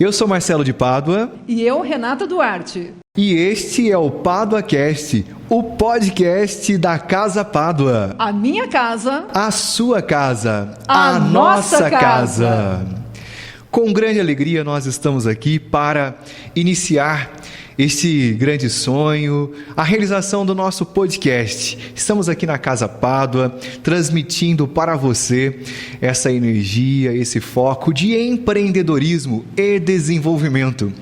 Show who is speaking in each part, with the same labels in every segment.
Speaker 1: Eu sou Marcelo de Pádua.
Speaker 2: E eu, Renata Duarte.
Speaker 1: E este é o PáduaCast, o podcast da Casa Pádua.
Speaker 2: A minha casa.
Speaker 1: A sua casa.
Speaker 2: A nossa casa.
Speaker 1: Com grande alegria nós estamos aqui para iniciar este grande sonho, a realização do nosso podcast. Estamos aqui na Casa Pádua, transmitindo para você essa energia, esse foco de empreendedorismo e desenvolvimento.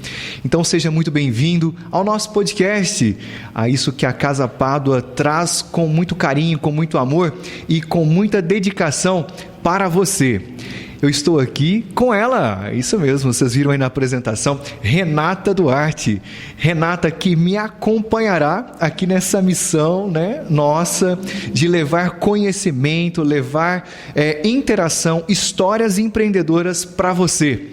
Speaker 1: Então seja muito bem-vindo ao nosso podcast, a isso que a Casa Pádua traz com muito carinho, com muito amor e com muita dedicação para você. Eu estou aqui com ela, isso mesmo, vocês viram aí na apresentação, Renata Duarte. Renata que me acompanhará aqui nessa missão, nossa, de levar conhecimento, levar interação, histórias empreendedoras para você.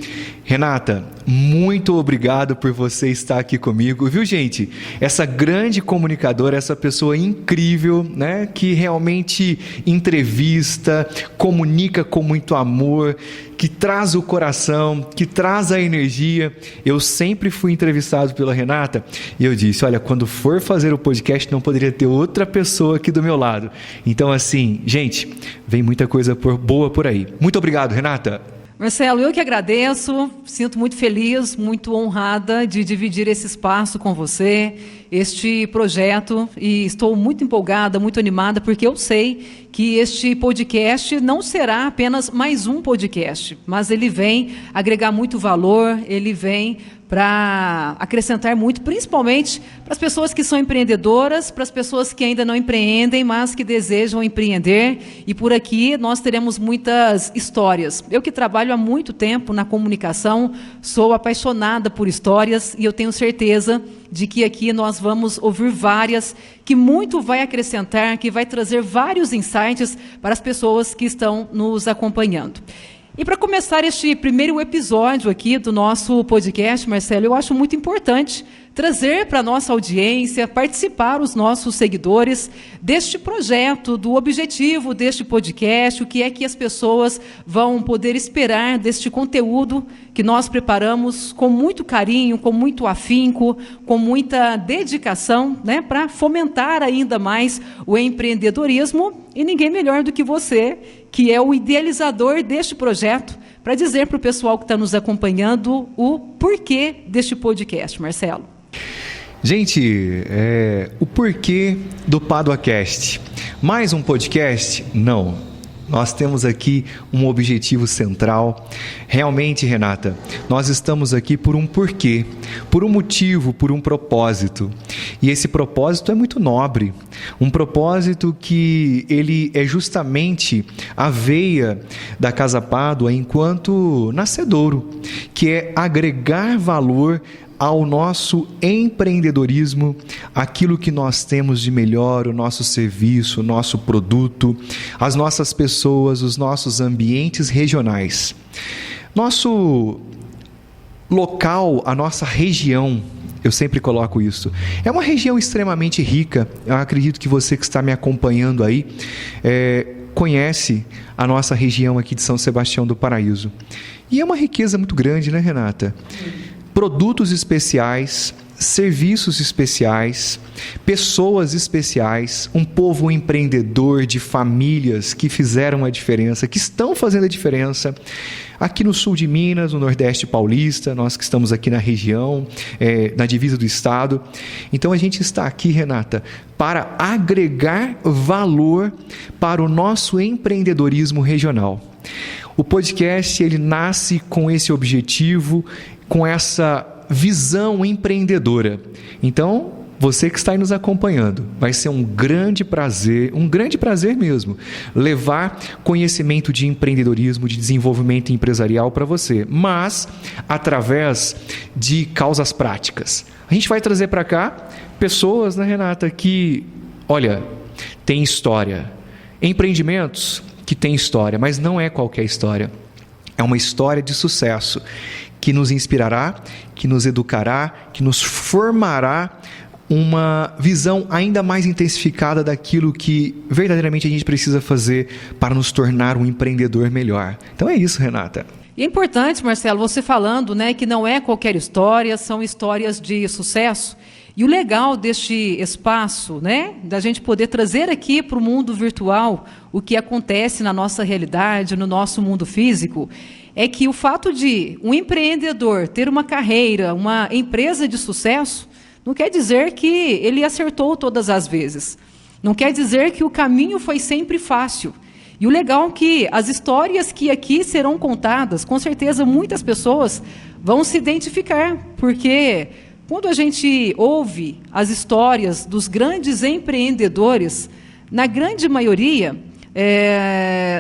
Speaker 1: Renata, muito obrigado por você estar aqui comigo, viu, gente? Essa grande comunicadora, essa pessoa incrível, que realmente entrevista, comunica com muito amor, que traz o coração, que traz a energia. Eu sempre fui entrevistado pela Renata e eu disse, olha, quando for fazer o podcast não poderia ter outra pessoa aqui do meu lado. Então assim, gente, vem muita coisa boa por aí. Muito obrigado, Renata.
Speaker 2: Marcelo, eu que agradeço, sinto muito feliz, muito honrada de dividir esse espaço com você, este projeto, e estou muito empolgada, muito animada, porque eu sei que este podcast não será apenas mais um podcast, mas ele vem agregar muito valor, ele vem para acrescentar muito, principalmente para as pessoas que são empreendedoras, para as pessoas que ainda não empreendem, mas que desejam empreender. E por aqui nós teremos muitas histórias. Eu que trabalho há muito tempo na comunicação, sou apaixonada por histórias e eu tenho certeza de que aqui nós vamos ouvir várias, que muito vai acrescentar, que vai trazer vários insights para as pessoas que estão nos acompanhando. E para começar este primeiro episódio aqui do nosso podcast, Marcelo, eu acho muito importante trazer para a nossa audiência, participar os nossos seguidores deste projeto, do objetivo deste podcast, o que é que as pessoas vão poder esperar deste conteúdo que nós preparamos com muito carinho, com muito afinco, com muita dedicação, para fomentar ainda mais o empreendedorismo. E ninguém melhor do que você, que é o idealizador deste projeto, para dizer para o pessoal que está nos acompanhando o porquê deste podcast, Marcelo.
Speaker 1: Gente, o porquê do PáduaCast. Mais um podcast? Não. Nós temos aqui um objetivo central. Realmente, Renata, nós estamos aqui por um porquê, por um motivo, por um propósito. E esse propósito é muito nobre. Um propósito que ele é justamente a veia da Casa Pádua enquanto nascedouro, que é agregar valor ao nosso empreendedorismo, aquilo que nós temos de melhor, o nosso serviço, o nosso produto, as nossas pessoas, os nossos ambientes regionais. Nosso local, a nossa região, eu sempre coloco isso, é uma região extremamente rica. Eu acredito que você que está me acompanhando aí conhece a nossa região aqui de São Sebastião do Paraíso. E é uma riqueza muito grande, né, Renata? Produtos especiais, serviços especiais, pessoas especiais, um povo empreendedor de famílias que fizeram a diferença, que estão fazendo a diferença. Aqui no sul de Minas, no Nordeste paulista, nós que estamos aqui na região, na divisa do estado. Então a gente está aqui, Renata, para agregar valor para o nosso empreendedorismo regional. O podcast ele nasce com esse objetivo, com essa visão empreendedora. Então, você que está aí nos acompanhando, vai ser um grande prazer mesmo, levar conhecimento de empreendedorismo, de desenvolvimento empresarial para você, mas através de causas práticas. A gente vai trazer para cá pessoas, Renata, que, olha, tem história, empreendimentos que têm história, mas não é qualquer história. É uma história de sucesso que nos inspirará, que nos educará, que nos formará uma visão ainda mais intensificada daquilo que verdadeiramente a gente precisa fazer para nos tornar um empreendedor melhor. Então é isso, Renata.
Speaker 2: E é importante, Marcelo, você falando, né, que não é qualquer história, são histórias de sucesso. E o legal deste espaço, né, da gente poder trazer aqui para o mundo virtual o que acontece na nossa realidade, no nosso mundo físico, é que o fato de um empreendedor ter uma carreira, uma empresa de sucesso, não quer dizer que ele acertou todas as vezes. Não quer dizer que o caminho foi sempre fácil. E o legal é que as histórias que aqui serão contadas, com certeza muitas pessoas vão se identificar, porque quando a gente ouve as histórias dos grandes empreendedores, na grande maioria,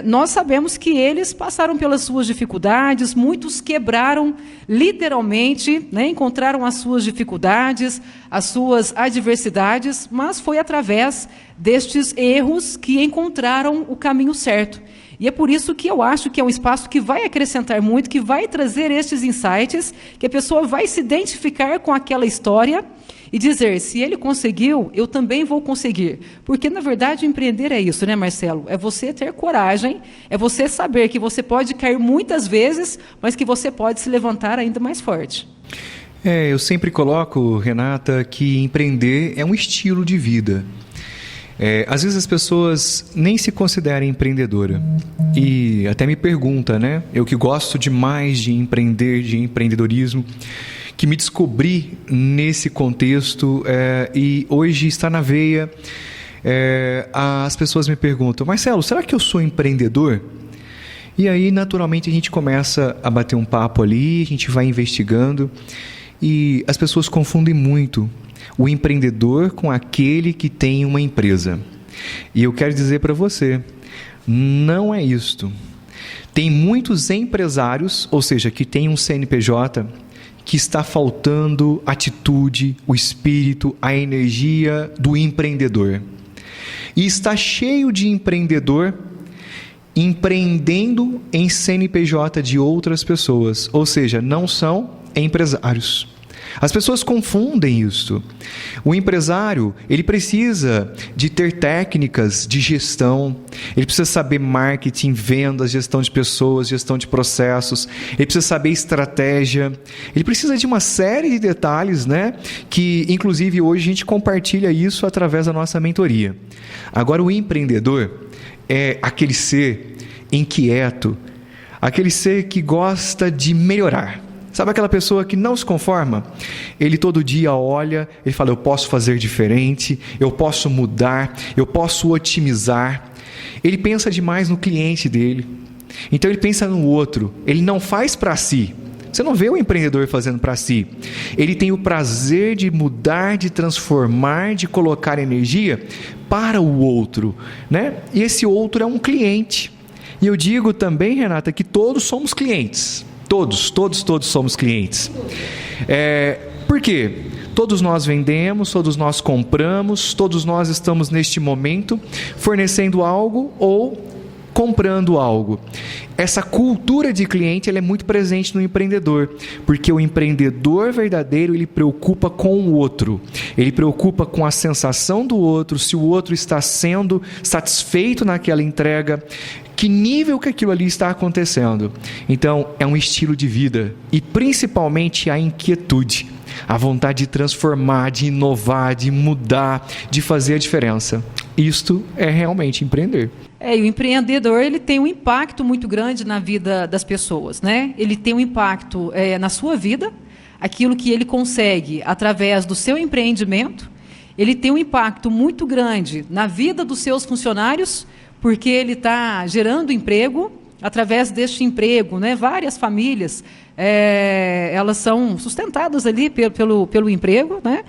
Speaker 2: nós sabemos que eles passaram pelas suas dificuldades, muitos quebraram literalmente, né, encontraram as suas dificuldades, as suas adversidades, mas foi através destes erros que encontraram o caminho certo. E é por isso que eu acho que é um espaço que vai acrescentar muito, que vai trazer estes insights, que a pessoa vai se identificar com aquela história e dizer, se ele conseguiu, eu também vou conseguir. Porque, na verdade, empreender é isso, né, Marcelo? É você ter coragem, é você saber que você pode cair muitas vezes, mas que você pode se levantar ainda mais forte.
Speaker 1: Eu sempre coloco, Renata, que empreender é um estilo de vida. Às vezes as pessoas nem se consideram empreendedora e até me perguntam, né? Eu que gosto demais de empreender, de empreendedorismo, que me descobri nesse contexto e hoje está na veia. As pessoas me perguntam, Marcelo, será que eu sou empreendedor? E aí, naturalmente, a gente começa a bater um papo ali, a gente vai investigando e as pessoas confundem muito o empreendedor com aquele que tem uma empresa. E eu quero dizer para você, não é isto. Tem muitos empresários, ou seja, que tem um CNPJ, que está faltando atitude, o espírito, a energia do empreendedor. E está cheio de empreendedor empreendendo em CNPJ de outras pessoas, ou seja, não são empresários. As pessoas confundem isso. O empresário, ele precisa de ter técnicas de gestão, ele precisa saber marketing, vendas, gestão de pessoas, gestão de processos, ele precisa saber estratégia, ele precisa de uma série de detalhes, né? Que, inclusive, hoje a gente compartilha isso através da nossa mentoria. Agora, o empreendedor é aquele ser inquieto, aquele ser que gosta de melhorar. Sabe aquela pessoa que não se conforma? Ele todo dia olha, ele fala, eu posso fazer diferente, eu posso mudar, eu posso otimizar. Ele pensa demais no cliente dele. Então ele pensa no outro, ele não faz para si. Você não vê o empreendedor fazendo para si. Ele tem o prazer de mudar, de transformar, de colocar energia para o outro, né? E esse outro é um cliente. E eu digo também, Renata, que todos somos clientes. Todos somos clientes. Por quê? Todos nós vendemos, todos nós compramos, todos nós estamos neste momento fornecendo algo ou comprando algo. Essa cultura de cliente ela é muito presente no empreendedor, porque o empreendedor verdadeiro ele preocupa com o outro, ele preocupa com a sensação do outro, se o outro está sendo satisfeito naquela entrega, que nível que aquilo ali está acontecendo. Então, é um estilo de vida e principalmente a inquietude, a vontade de transformar, de inovar, de mudar, de fazer a diferença. Isto é realmente empreender.
Speaker 2: E o empreendedor ele tem um impacto muito grande na vida das pessoas, né? Ele tem um impacto na sua vida, aquilo que ele consegue através do seu empreendimento. Ele tem um impacto muito grande na vida dos seus funcionários, porque ele está gerando emprego, através deste emprego, né? Várias famílias, elas são sustentadas ali pelo emprego, né?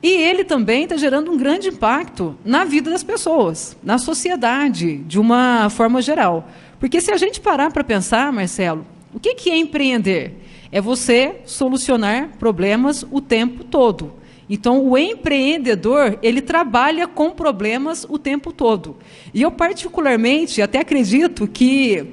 Speaker 2: E ele também está gerando um grande impacto na vida das pessoas, na sociedade, de uma forma geral. Porque se a gente parar para pensar, Marcelo, o que é empreender? É você solucionar problemas o tempo todo. Então, o empreendedor, ele trabalha com problemas o tempo todo. E eu, particularmente, até acredito que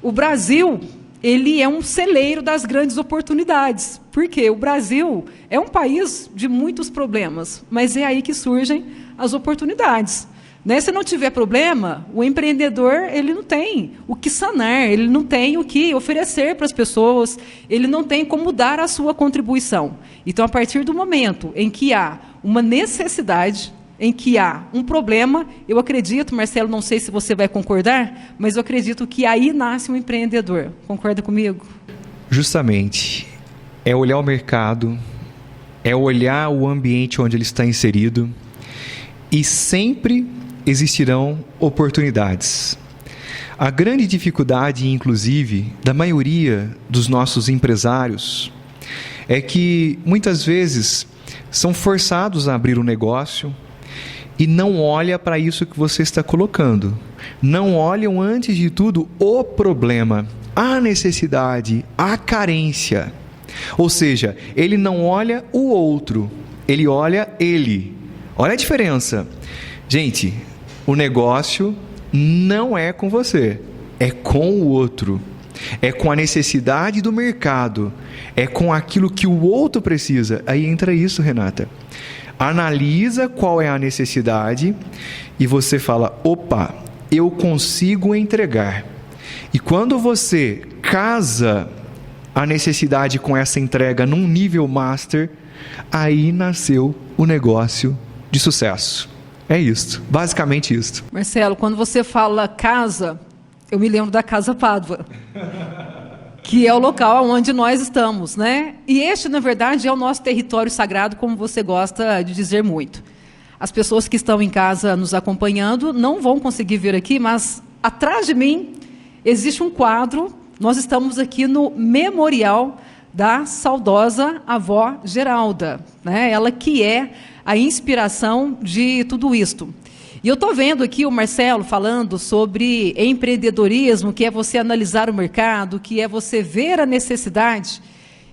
Speaker 2: o Brasil, ele é um celeiro das grandes oportunidades. Porque o Brasil é um país de muitos problemas, mas é aí que surgem as oportunidades. Né? Se não tiver problema, o empreendedor ele não tem o que sanar, ele não tem o que oferecer para as pessoas, ele não tem como dar a sua contribuição. Então, a partir do momento em que há uma necessidade, em que há um problema, eu acredito, Marcelo, não sei se você vai concordar, mas eu acredito que aí nasce um empreendedor. Concorda comigo?
Speaker 1: Justamente. É olhar o mercado, é olhar o ambiente onde ele está inserido, e sempre existirão oportunidades. A grande dificuldade, inclusive, da maioria dos nossos empresários é que, muitas vezes, são forçados a abrir um negócio e não olha para isso que você está colocando. Não olham, antes de tudo, o problema, a necessidade, a carência. Ou seja, ele não olha o outro, ele olha ele. Olha a diferença. Gente, o negócio não é com você, é com o outro. É com a necessidade do mercado, é com aquilo que o outro precisa. Aí entra isso, Renata. Analisa qual é a necessidade e você fala, opa, eu consigo entregar. E quando você casa a necessidade com essa entrega num nível master, aí nasceu o negócio de sucesso. É isso, basicamente isso.
Speaker 2: Marcelo, quando você fala casa, eu me lembro da Casa Pádua, que é o local onde nós estamos, né? E este, na verdade, é o nosso território sagrado, como você gosta de dizer muito. As pessoas que estão em casa nos acompanhando não vão conseguir ver aqui, mas atrás de mim existe um quadro. Nós estamos aqui no memorial da saudosa avó Geralda, né? Ela que é a inspiração de tudo isto. E eu estou vendo aqui o Marcelo falando sobre empreendedorismo, que é você analisar o mercado, que é você ver a necessidade.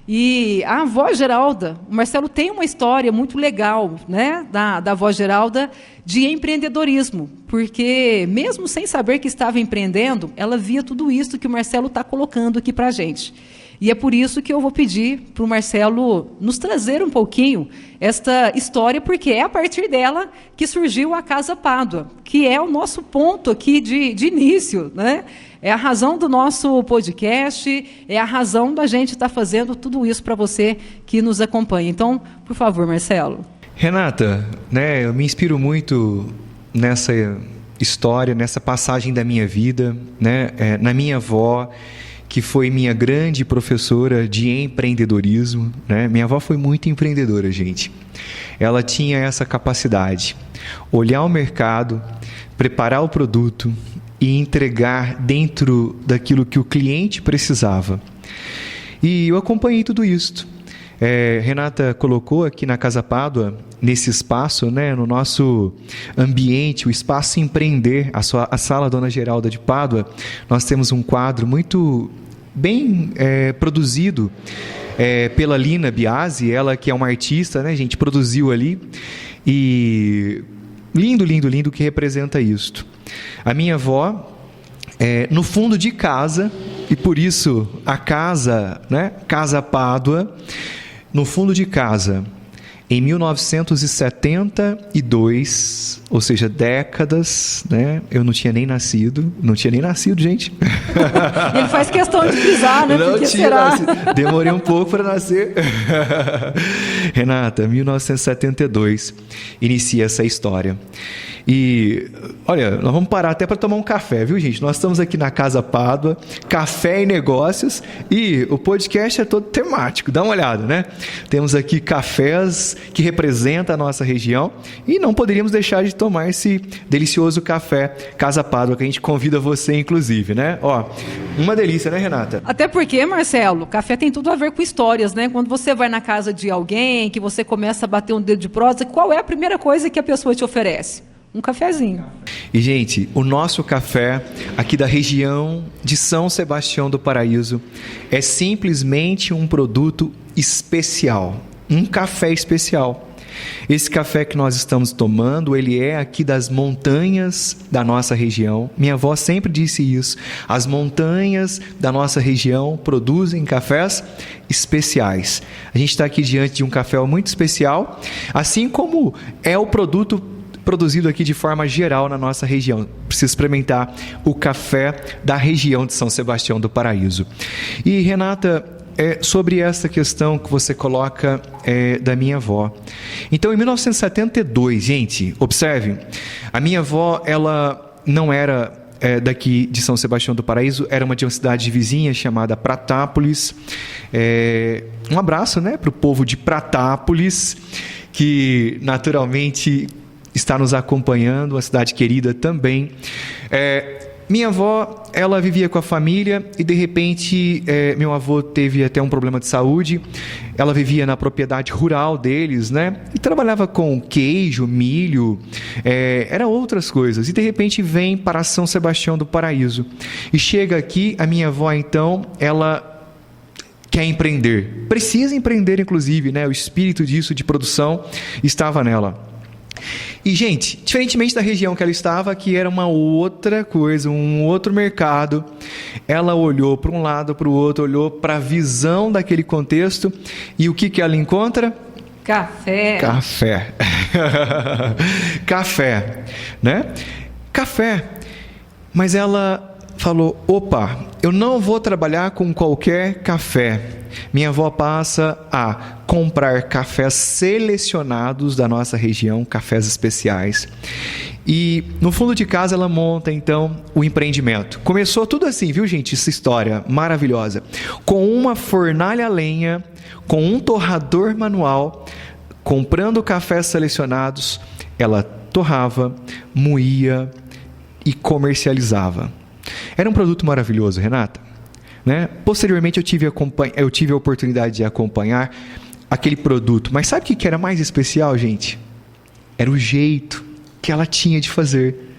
Speaker 2: E a avó Geralda, o Marcelo tem uma história muito legal, né, da avó Geralda, de empreendedorismo, porque mesmo sem saber que estava empreendendo, ela via tudo isso que o Marcelo está colocando aqui para a gente. E é por isso que eu vou pedir para o Marcelo nos trazer um pouquinho esta história, porque é a partir dela que surgiu a Casa Pádua, que é o nosso ponto aqui de início, né? É a razão do nosso podcast, é a razão da gente estar fazendo tudo isso para você que nos acompanha. Então, por favor, Marcelo.
Speaker 1: Renata, né, eu me inspiro muito nessa história, nessa passagem da minha vida, né, na minha avó, que foi minha grande professora de empreendedorismo, né? Minha avó foi muito empreendedora, gente. Ela tinha essa capacidade, olhar o mercado, preparar o produto e entregar dentro daquilo que o cliente precisava. E eu acompanhei tudo isso. Renata colocou aqui na Casa Pádua, nesse espaço, né, no nosso ambiente, o espaço Empreender, a Sala Dona Geralda de Pádua, nós temos um quadro muito bem produzido pela Lina Biasi, ela que é uma artista, né, gente, produziu ali, e lindo, lindo, lindo, que representa isto. A minha avó, no fundo de casa, e por isso a casa, né, Casa Pádua, no fundo de casa, em 1972, ou seja, décadas, né? Eu não tinha nem nascido, gente.
Speaker 2: Ele faz questão de frisar, né?
Speaker 1: Não
Speaker 2: porque
Speaker 1: tinha
Speaker 2: será?
Speaker 1: Nascido. Demorei um pouco para nascer. Renata, 1972, inicia essa história. E, olha, nós vamos parar até para tomar um café, viu, gente? Nós estamos aqui na Casa Pádua, Café e Negócios, e o podcast é todo temático, dá uma olhada, né? Temos aqui cafés que representam a nossa região e não poderíamos deixar de tomar esse delicioso café Casa Pádua, que a gente convida você, inclusive, né? Ó, uma delícia, né, Renata?
Speaker 2: Até porque, Marcelo, café tem tudo a ver com histórias, né? Quando você vai na casa de alguém, que você começa a bater um dedo de prosa, qual é a primeira coisa que a pessoa te oferece? Um cafezinho.
Speaker 1: E, gente, o nosso café aqui da região de São Sebastião do Paraíso é simplesmente um produto especial, um café especial. Esse café que nós estamos tomando, ele é aqui das montanhas da nossa região. Minha avó sempre disse isso. As montanhas da nossa região produzem cafés especiais. A gente está aqui diante de um café muito especial, assim como é o produto produzido aqui de forma geral na nossa região. Precisa experimentar o café da região de São Sebastião do Paraíso. E Renata, sobre essa questão que você coloca da minha avó. Então, em 1972, gente, observe, a minha avó, ela não era daqui de São Sebastião do Paraíso, era de uma cidade vizinha chamada Pratápolis. Um abraço, né, para o povo de Pratápolis, que naturalmente está nos acompanhando, uma cidade querida também. Minha avó, ela vivia com a família e, de repente, meu avô teve até um problema de saúde. Ela vivia na propriedade rural deles, né? E trabalhava com queijo, milho, eram outras coisas. E, de repente, vem para São Sebastião do Paraíso. E chega aqui, a minha avó, então, ela quer empreender. Precisa empreender, inclusive, né? O espírito disso, de produção, estava nela. E, gente, diferentemente da região que ela estava, que era uma outra coisa, um outro mercado, ela olhou para um lado, para o outro, olhou para a visão daquele contexto, e o que ela encontra?
Speaker 2: Café.
Speaker 1: Café. Café, né? Café. Mas ela falou, opa, eu não vou trabalhar com qualquer café. Minha avó passa a comprar cafés selecionados da nossa região, cafés especiais. E no fundo de casa ela monta então o empreendimento. Começou tudo assim, viu, gente? Essa história maravilhosa. Com uma fornalha a lenha, com um torrador manual, comprando cafés selecionados, ela torrava, moía e comercializava. Era um produto maravilhoso, Renata. Né? Posteriormente eu tive a oportunidade de acompanhar aquele produto. Mas sabe o que era mais especial, gente? Era o jeito que ela tinha de fazer.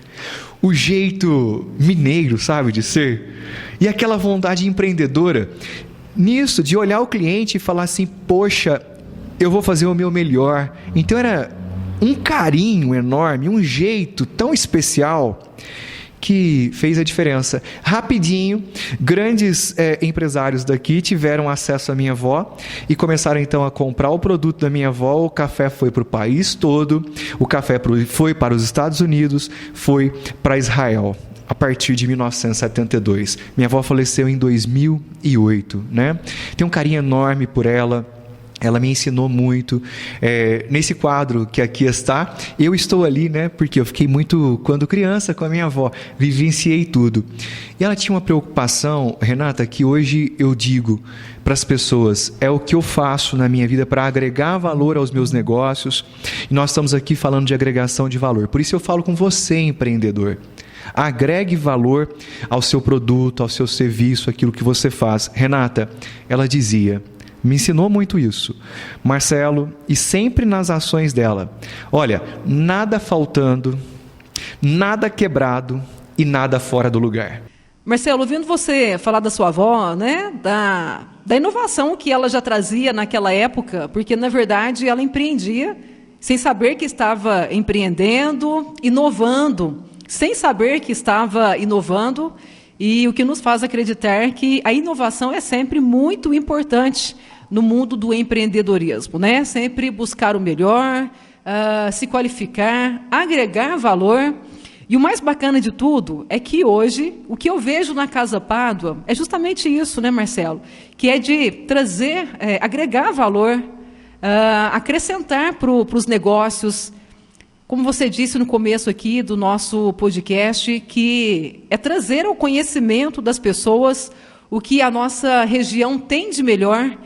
Speaker 1: O jeito mineiro, sabe, de ser. E aquela vontade empreendedora. Nisso, de olhar o cliente e falar assim, poxa, eu vou fazer o meu melhor. Então era um carinho enorme, um jeito tão especial que fez a diferença. Rapidinho, grandes empresários daqui tiveram acesso à minha avó e começaram então a comprar o produto da minha avó. O café foi para o país todo, o café foi para os Estados Unidos, foi para Israel, a partir de 1972. Minha avó faleceu em 2008, né? Tenho um carinho enorme por ela. Ela me ensinou muito. Nesse quadro que aqui está, eu estou ali, né? Porque eu fiquei muito, quando criança, com a minha avó. Vivenciei tudo. E ela tinha uma preocupação, Renata, que hoje eu digo para as pessoas, é o que eu faço na minha vida para agregar valor aos meus negócios. E nós estamos aqui falando de agregação de valor. Por isso eu falo com você, empreendedor. Agregue valor ao seu produto, ao seu serviço, aquilo que você faz. Renata, ela dizia... Me ensinou muito isso, Marcelo, e sempre nas ações dela. Olha, nada faltando, nada quebrado e nada fora do lugar.
Speaker 2: Marcelo, ouvindo você falar da sua avó, né, da inovação que ela já trazia naquela época, porque, na verdade, ela empreendia sem saber que estava empreendendo, inovando, sem saber que estava inovando, e o que nos faz acreditar que a inovação é sempre muito importante no mundo do empreendedorismo, né? Sempre buscar o melhor, se qualificar, agregar valor. E o mais bacana de tudo é que hoje, o que eu vejo na Casa Pádua é justamente isso, né, Marcelo? Que é de trazer, agregar valor, acrescentar para os negócios. Como você disse no começo aqui do nosso podcast, que é trazer ao conhecimento das pessoas o que a nossa região tem de melhor.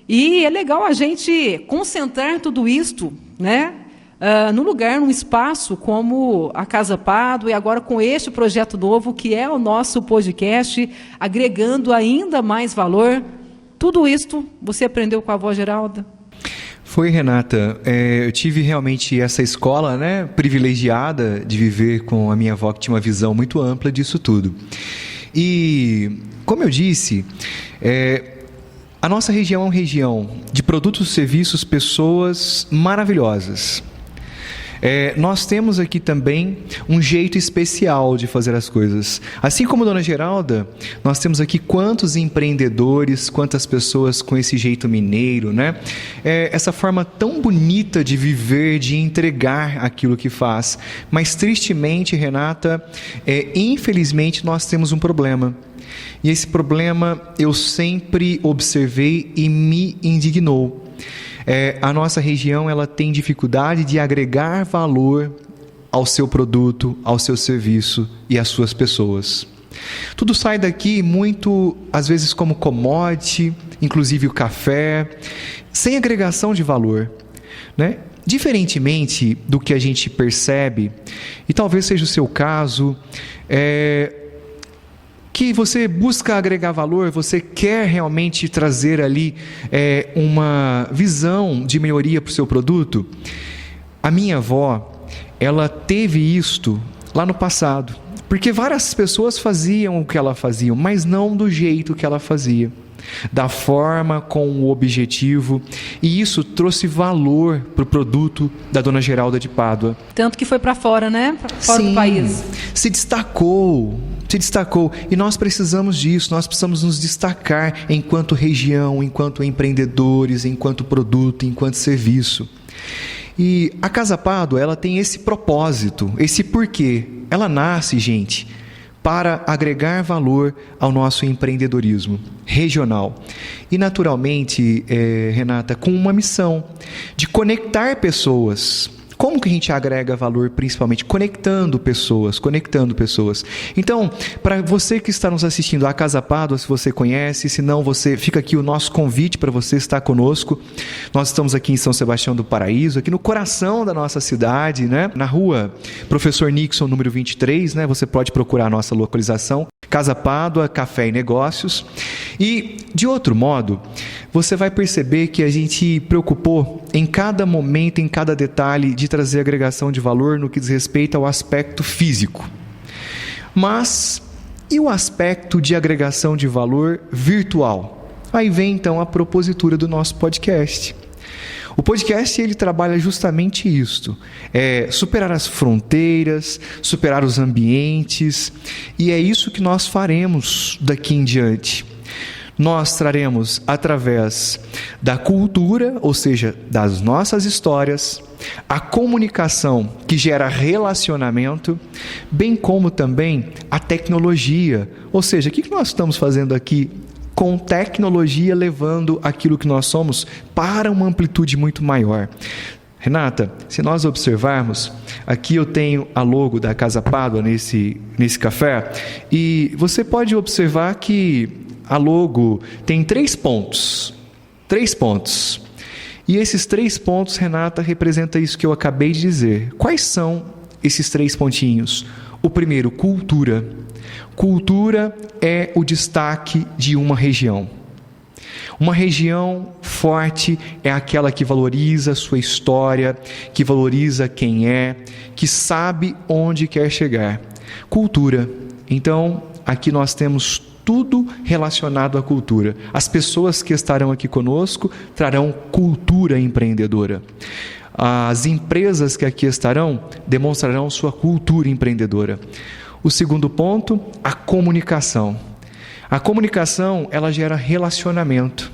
Speaker 2: E é legal a gente concentrar tudo isto, né, num lugar, num espaço como a Casa Pádua, e agora com este projeto novo, que é o nosso podcast, agregando ainda mais valor. Tudo isto você aprendeu com a avó Geralda?
Speaker 1: Foi, Renata. Eu tive realmente essa escola, né, privilegiada de viver com a minha avó, que tinha uma visão muito ampla disso tudo. E, como eu disse, a nossa região é uma região de produtos, serviços, pessoas maravilhosas. Nós temos aqui também um jeito especial de fazer as coisas. Assim como Dona Geralda, nós temos aqui quantos empreendedores, quantas pessoas com esse jeito mineiro, né? Essa forma tão bonita de viver, de entregar aquilo que faz. Mas tristemente, Renata, infelizmente nós temos um problema. E esse problema eu sempre observei e me indignou. A nossa região ela tem dificuldade de agregar valor ao seu produto, ao seu serviço e às suas pessoas. Tudo sai daqui muito, às vezes, como commodity, inclusive o café, sem agregação de valor, né? Diferentemente do que a gente percebe, e talvez seja o seu caso, que você busca agregar valor, você quer realmente trazer ali uma visão de melhoria para o seu produto. A minha avó, ela teve isto lá no passado, porque várias pessoas faziam o que ela fazia, mas não do jeito que ela fazia, da forma, com o objetivo, e isso trouxe valor para o produto da Dona Geralda de Pádua.
Speaker 2: Tanto que foi para fora, né? Para fora do país.
Speaker 1: Se destacou, e nós precisamos disso, nós precisamos nos destacar enquanto região, enquanto empreendedores, enquanto produto, enquanto serviço. E a Casa Pádua, ela tem esse propósito, esse porquê. Ela nasce, gente, para agregar valor ao nosso empreendedorismo regional. E, naturalmente, Renata, com uma missão de conectar pessoas. Como que a gente agrega valor, principalmente? Conectando pessoas. Então, para você que está nos assistindo, a Casa Pádua, se você conhece, se não, fica aqui o nosso convite para você estar conosco. Nós estamos aqui em São Sebastião do Paraíso, aqui no coração da nossa cidade, né? Na rua Professor Nixon, número 23, né? Você pode procurar a nossa localização. Casa Pádua, Café e Negócios. E, de outro modo, você vai perceber que a gente preocupou em cada momento, em cada detalhe, de trazer agregação de valor no que diz respeito ao aspecto físico. Mas, e o aspecto de agregação de valor virtual? Aí vem, então, a propositura do nosso podcast. O podcast, ele trabalha justamente isto, superar as fronteiras, superar os ambientes, e é isso que nós faremos daqui em diante. Nós traremos através da cultura, ou seja, das nossas histórias, a comunicação que gera relacionamento, bem como também a tecnologia, ou seja, o que nós estamos fazendo aqui com tecnologia, levando aquilo que nós somos para uma amplitude muito maior. Renata, se nós observarmos, aqui eu tenho a logo da Casa Pádua nesse café, e você pode observar que a logo tem 3 pontos. 3 pontos. E esses 3 pontos, Renata, representa isso que eu acabei de dizer. Quais são esses 3 pontinhos? O primeiro, cultura. Cultura é o destaque de uma região. Uma região forte é aquela que valoriza a sua história, que valoriza quem é, que sabe onde quer chegar. Cultura. Então, aqui nós temos tudo relacionado à cultura. As pessoas que estarão aqui conosco trarão cultura empreendedora. As empresas que aqui estarão demonstrarão sua cultura empreendedora. O segundo ponto, a comunicação. A comunicação, ela gera relacionamento.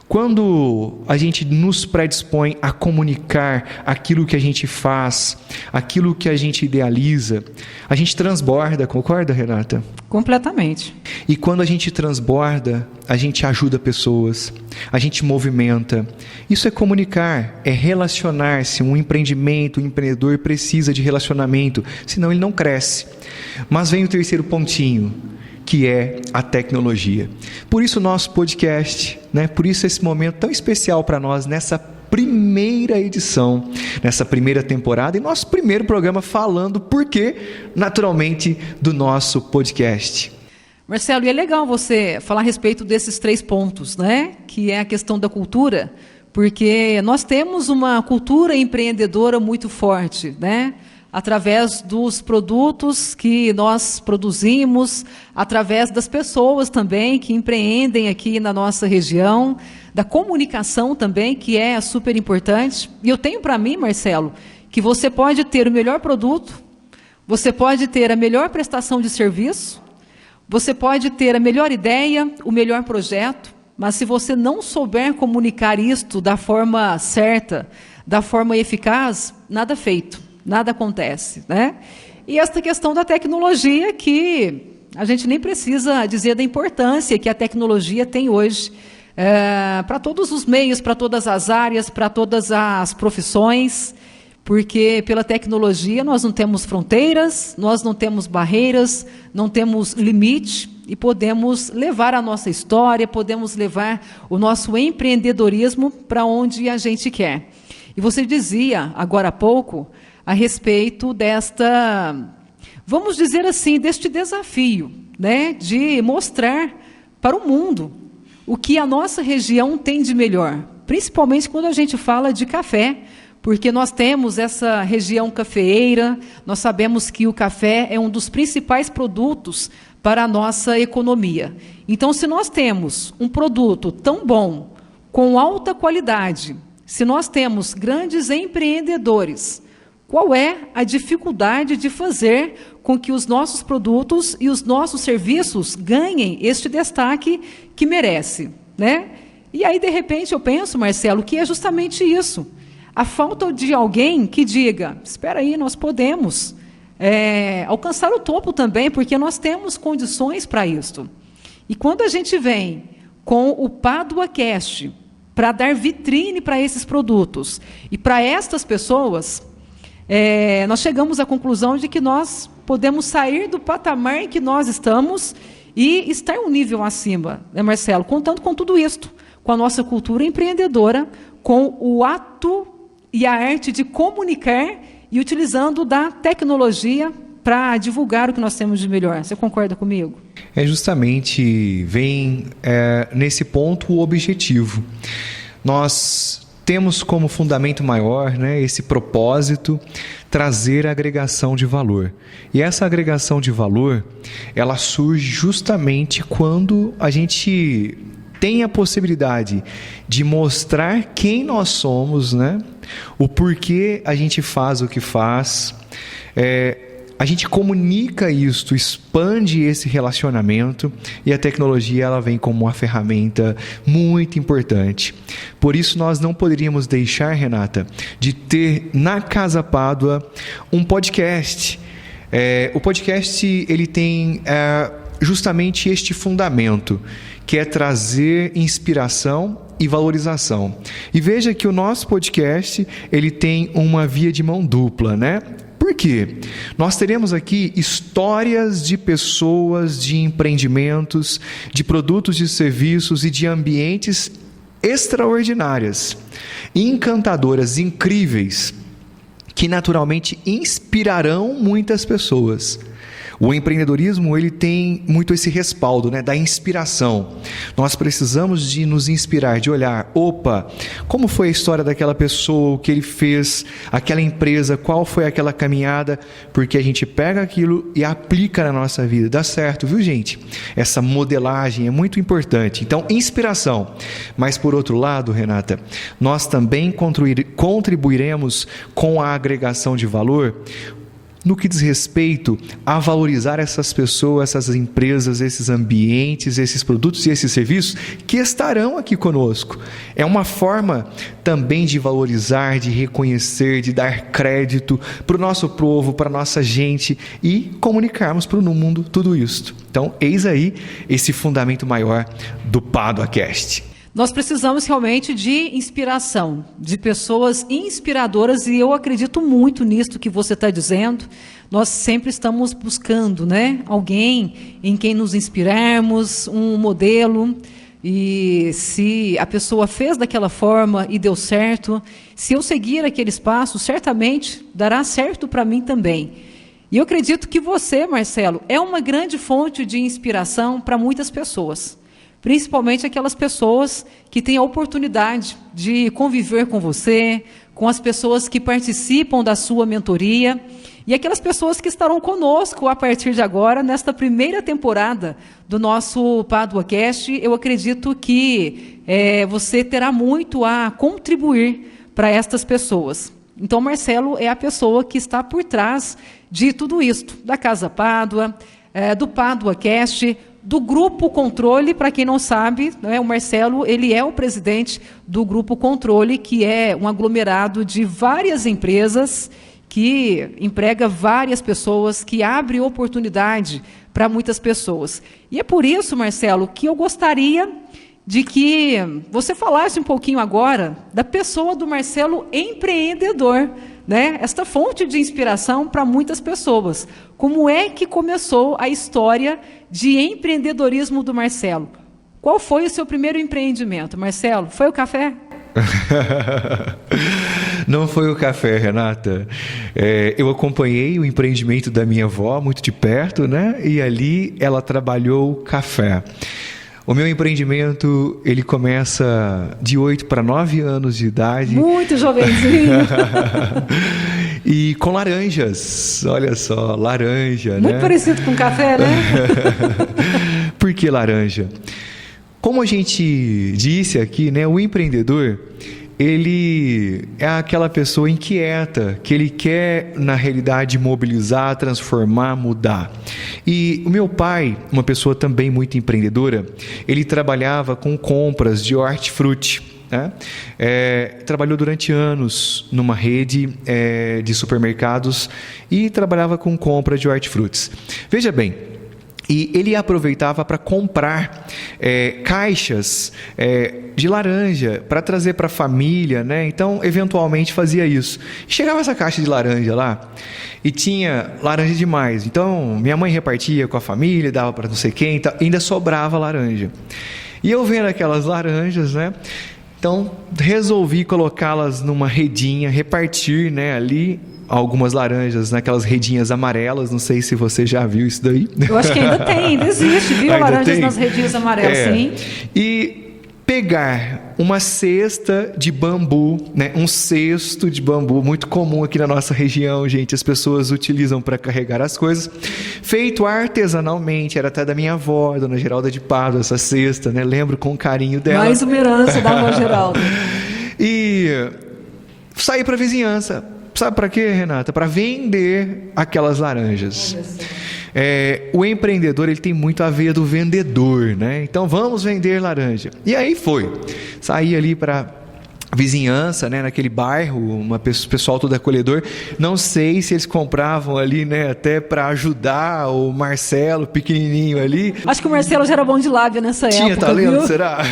Speaker 1: Quando a gente nos predispõe a comunicar aquilo que a gente faz, aquilo que a gente idealiza, a gente transborda, concorda, Renata?
Speaker 2: Completamente.
Speaker 1: E quando a gente transborda, a gente ajuda pessoas, a gente movimenta. Isso é comunicar, é relacionar-se. Um empreendimento, um empreendedor precisa de relacionamento, senão ele não cresce. Mas vem o terceiro pontinho, que é a tecnologia. Por isso o nosso podcast, né? Por isso esse momento tão especial para nós nessa primeira edição, nessa primeira temporada e nosso primeiro programa falando porquê, naturalmente, do nosso podcast.
Speaker 2: Marcelo, e é legal você falar a respeito desses 3 pontos, né? Que é a questão da cultura, porque nós temos uma cultura empreendedora muito forte, né? Através dos produtos que nós produzimos, através das pessoas também que empreendem aqui na nossa região, da comunicação também, que é super importante. E eu tenho para mim, Marcelo, que você pode ter o melhor produto, você pode ter a melhor prestação de serviço, você pode ter a melhor ideia, o melhor projeto, mas se você não souber comunicar isto da forma certa, da forma eficaz, nada feito, nada acontece, né? E esta questão da tecnologia, que a gente nem precisa dizer da importância que a tecnologia tem hoje, para todos os meios, para todas as áreas, para todas as profissões, porque pela tecnologia nós não temos fronteiras, nós não temos barreiras, não temos limite, e podemos levar a nossa história, podemos levar o nosso empreendedorismo para onde a gente quer. E você dizia, agora há pouco, a respeito desta, vamos dizer assim, deste desafio, né, de mostrar para o mundo o que a nossa região tem de melhor, principalmente quando a gente fala de café, porque nós temos essa região cafeeira, nós sabemos que o café é um dos principais produtos para a nossa economia. Então, se nós temos um produto tão bom, com alta qualidade, se nós temos grandes empreendedores, qual é a dificuldade de fazer com que os nossos produtos e os nossos serviços ganhem este destaque que merece, né? E aí, de repente, eu penso, Marcelo, que é justamente isso. A falta de alguém que diga, espera aí, nós podemos alcançar o topo também, porque nós temos condições para isso. E quando a gente vem com o PaduaCast para dar vitrine para esses produtos e para estas pessoas, nós chegamos à conclusão de que nós podemos sair do patamar em que nós estamos e estar um nível acima, né, Marcelo? Contando com tudo isto, com a nossa cultura empreendedora, com o ato e a arte de comunicar e utilizando da tecnologia para divulgar o que nós temos de melhor. Você concorda comigo?
Speaker 1: Justamente, vem nesse ponto o objetivo. Nós temos como fundamento maior, né, esse propósito, trazer agregação de valor. E essa agregação de valor, ela surge justamente quando a gente tem a possibilidade de mostrar quem nós somos, né? O porquê a gente faz o que faz, a gente comunica isso, expande esse relacionamento, e a tecnologia ela vem como uma ferramenta muito importante. Por isso nós não poderíamos deixar, Renata, de ter na Casa Pádua um podcast. O podcast ele tem justamente este fundamento, que é trazer inspiração e valorização. E veja que o nosso podcast, ele tem uma via de mão dupla, né? Por quê? Nós teremos aqui histórias de pessoas, de empreendimentos, de produtos e serviços e de ambientes extraordinárias, encantadoras, incríveis, que naturalmente inspirarão muitas pessoas. O empreendedorismo ele tem muito esse respaldo, né, da inspiração. Nós precisamos de nos inspirar, de olhar, opa, como foi a história daquela pessoa, o que ele fez, aquela empresa, qual foi aquela caminhada, porque a gente pega aquilo e aplica na nossa vida. Dá certo, viu, gente? Essa modelagem é muito importante. Então, inspiração. Mas, por outro lado, Renata, nós também contribuiremos com a agregação de valor no que diz respeito a valorizar essas pessoas, essas empresas, esses ambientes, esses produtos e esses serviços que estarão aqui conosco. É uma forma também de valorizar, de reconhecer, de dar crédito para o nosso povo, para a nossa gente e comunicarmos para o mundo tudo isso. Então, eis aí esse fundamento maior do PaduaCast.
Speaker 2: Nós precisamos realmente de inspiração, de pessoas inspiradoras, e eu acredito muito nisso que você está dizendo. Nós sempre estamos buscando, né, alguém em quem nos inspirarmos, um modelo, e se a pessoa fez daquela forma e deu certo, se eu seguir aqueles passos, certamente dará certo para mim também. E eu acredito que você, Marcelo, é uma grande fonte de inspiração para muitas pessoas. Principalmente aquelas pessoas que têm a oportunidade de conviver com você, com as pessoas que participam da sua mentoria e aquelas pessoas que estarão conosco a partir de agora, nesta primeira temporada do nosso PaduaCast. Eu acredito que você terá muito a contribuir para estas pessoas. Então, o Marcelo é a pessoa que está por trás de tudo isto, da Casa Pádua, do Pádua Cast, do Grupo Controle. Para quem não sabe, né, o Marcelo ele é o presidente do Grupo Controle, que é um aglomerado de várias empresas que emprega várias pessoas, que abre oportunidade para muitas pessoas. E é por isso, Marcelo, que eu gostaria de que você falasse um pouquinho agora da pessoa do Marcelo empreendedor, né? Esta fonte de inspiração para muitas pessoas. Como é que começou a história de empreendedorismo do Marcelo? Qual foi o seu primeiro empreendimento, Marcelo? Foi o café?
Speaker 1: Não foi o café, Renata. Eu acompanhei o empreendimento da minha avó muito de perto, né? E ali ela trabalhou café. O meu empreendimento, ele começa de 8 para 9 anos de idade.
Speaker 2: Muito jovenzinho.
Speaker 1: E com laranjas, olha só, laranja,
Speaker 2: Muito
Speaker 1: né?
Speaker 2: parecido com café, né?
Speaker 1: Por que laranja? Como a gente disse aqui, né, o empreendedor, ele é aquela pessoa inquieta, que ele quer, na realidade, mobilizar, transformar, mudar. E o meu pai, uma pessoa também muito empreendedora, ele trabalhava com compras de hortifruti, né? Trabalhou durante anos numa rede de supermercados e trabalhava com compra de hortifrutis. Veja bem, e ele aproveitava para comprar caixas de laranja para trazer para a família, né? Então, eventualmente fazia isso. Chegava essa caixa de laranja lá e tinha laranja demais. Então, minha mãe repartia com a família, dava para não sei quem, então, ainda sobrava laranja. E eu vendo aquelas laranjas, né? Então, resolvi colocá-las numa redinha, repartir, né, ali algumas laranjas naquelas redinhas amarelas. Não sei se você já viu isso daí.
Speaker 2: Eu acho que ainda existe, viu?
Speaker 1: Ainda
Speaker 2: Laranjas
Speaker 1: tem?
Speaker 2: nas redinhas amarelas, sim.
Speaker 1: E pegar uma cesta de bambu, né? Um cesto de bambu, muito comum aqui na nossa região, gente. As pessoas utilizam para carregar as coisas. Feito artesanalmente, era até da minha avó, Dona Geralda de Pádua, essa cesta, né? Lembro com carinho dela.
Speaker 2: Mais uma herança da avó Geralda.
Speaker 1: E saí para a vizinhança. Sabe para quê, Renata? Para vender aquelas laranjas. O empreendedor, ele tem muito a veia do vendedor, né? Então, vamos vender laranja. E aí foi. Saí ali para vizinhança, né, naquele bairro, pessoal todo acolhedor. Não sei se eles compravam ali, né, até para ajudar o Marcelo, pequenininho ali.
Speaker 2: Acho que o Marcelo já era bom de lábia nessa época.
Speaker 1: Tinha talento,
Speaker 2: viu?
Speaker 1: será?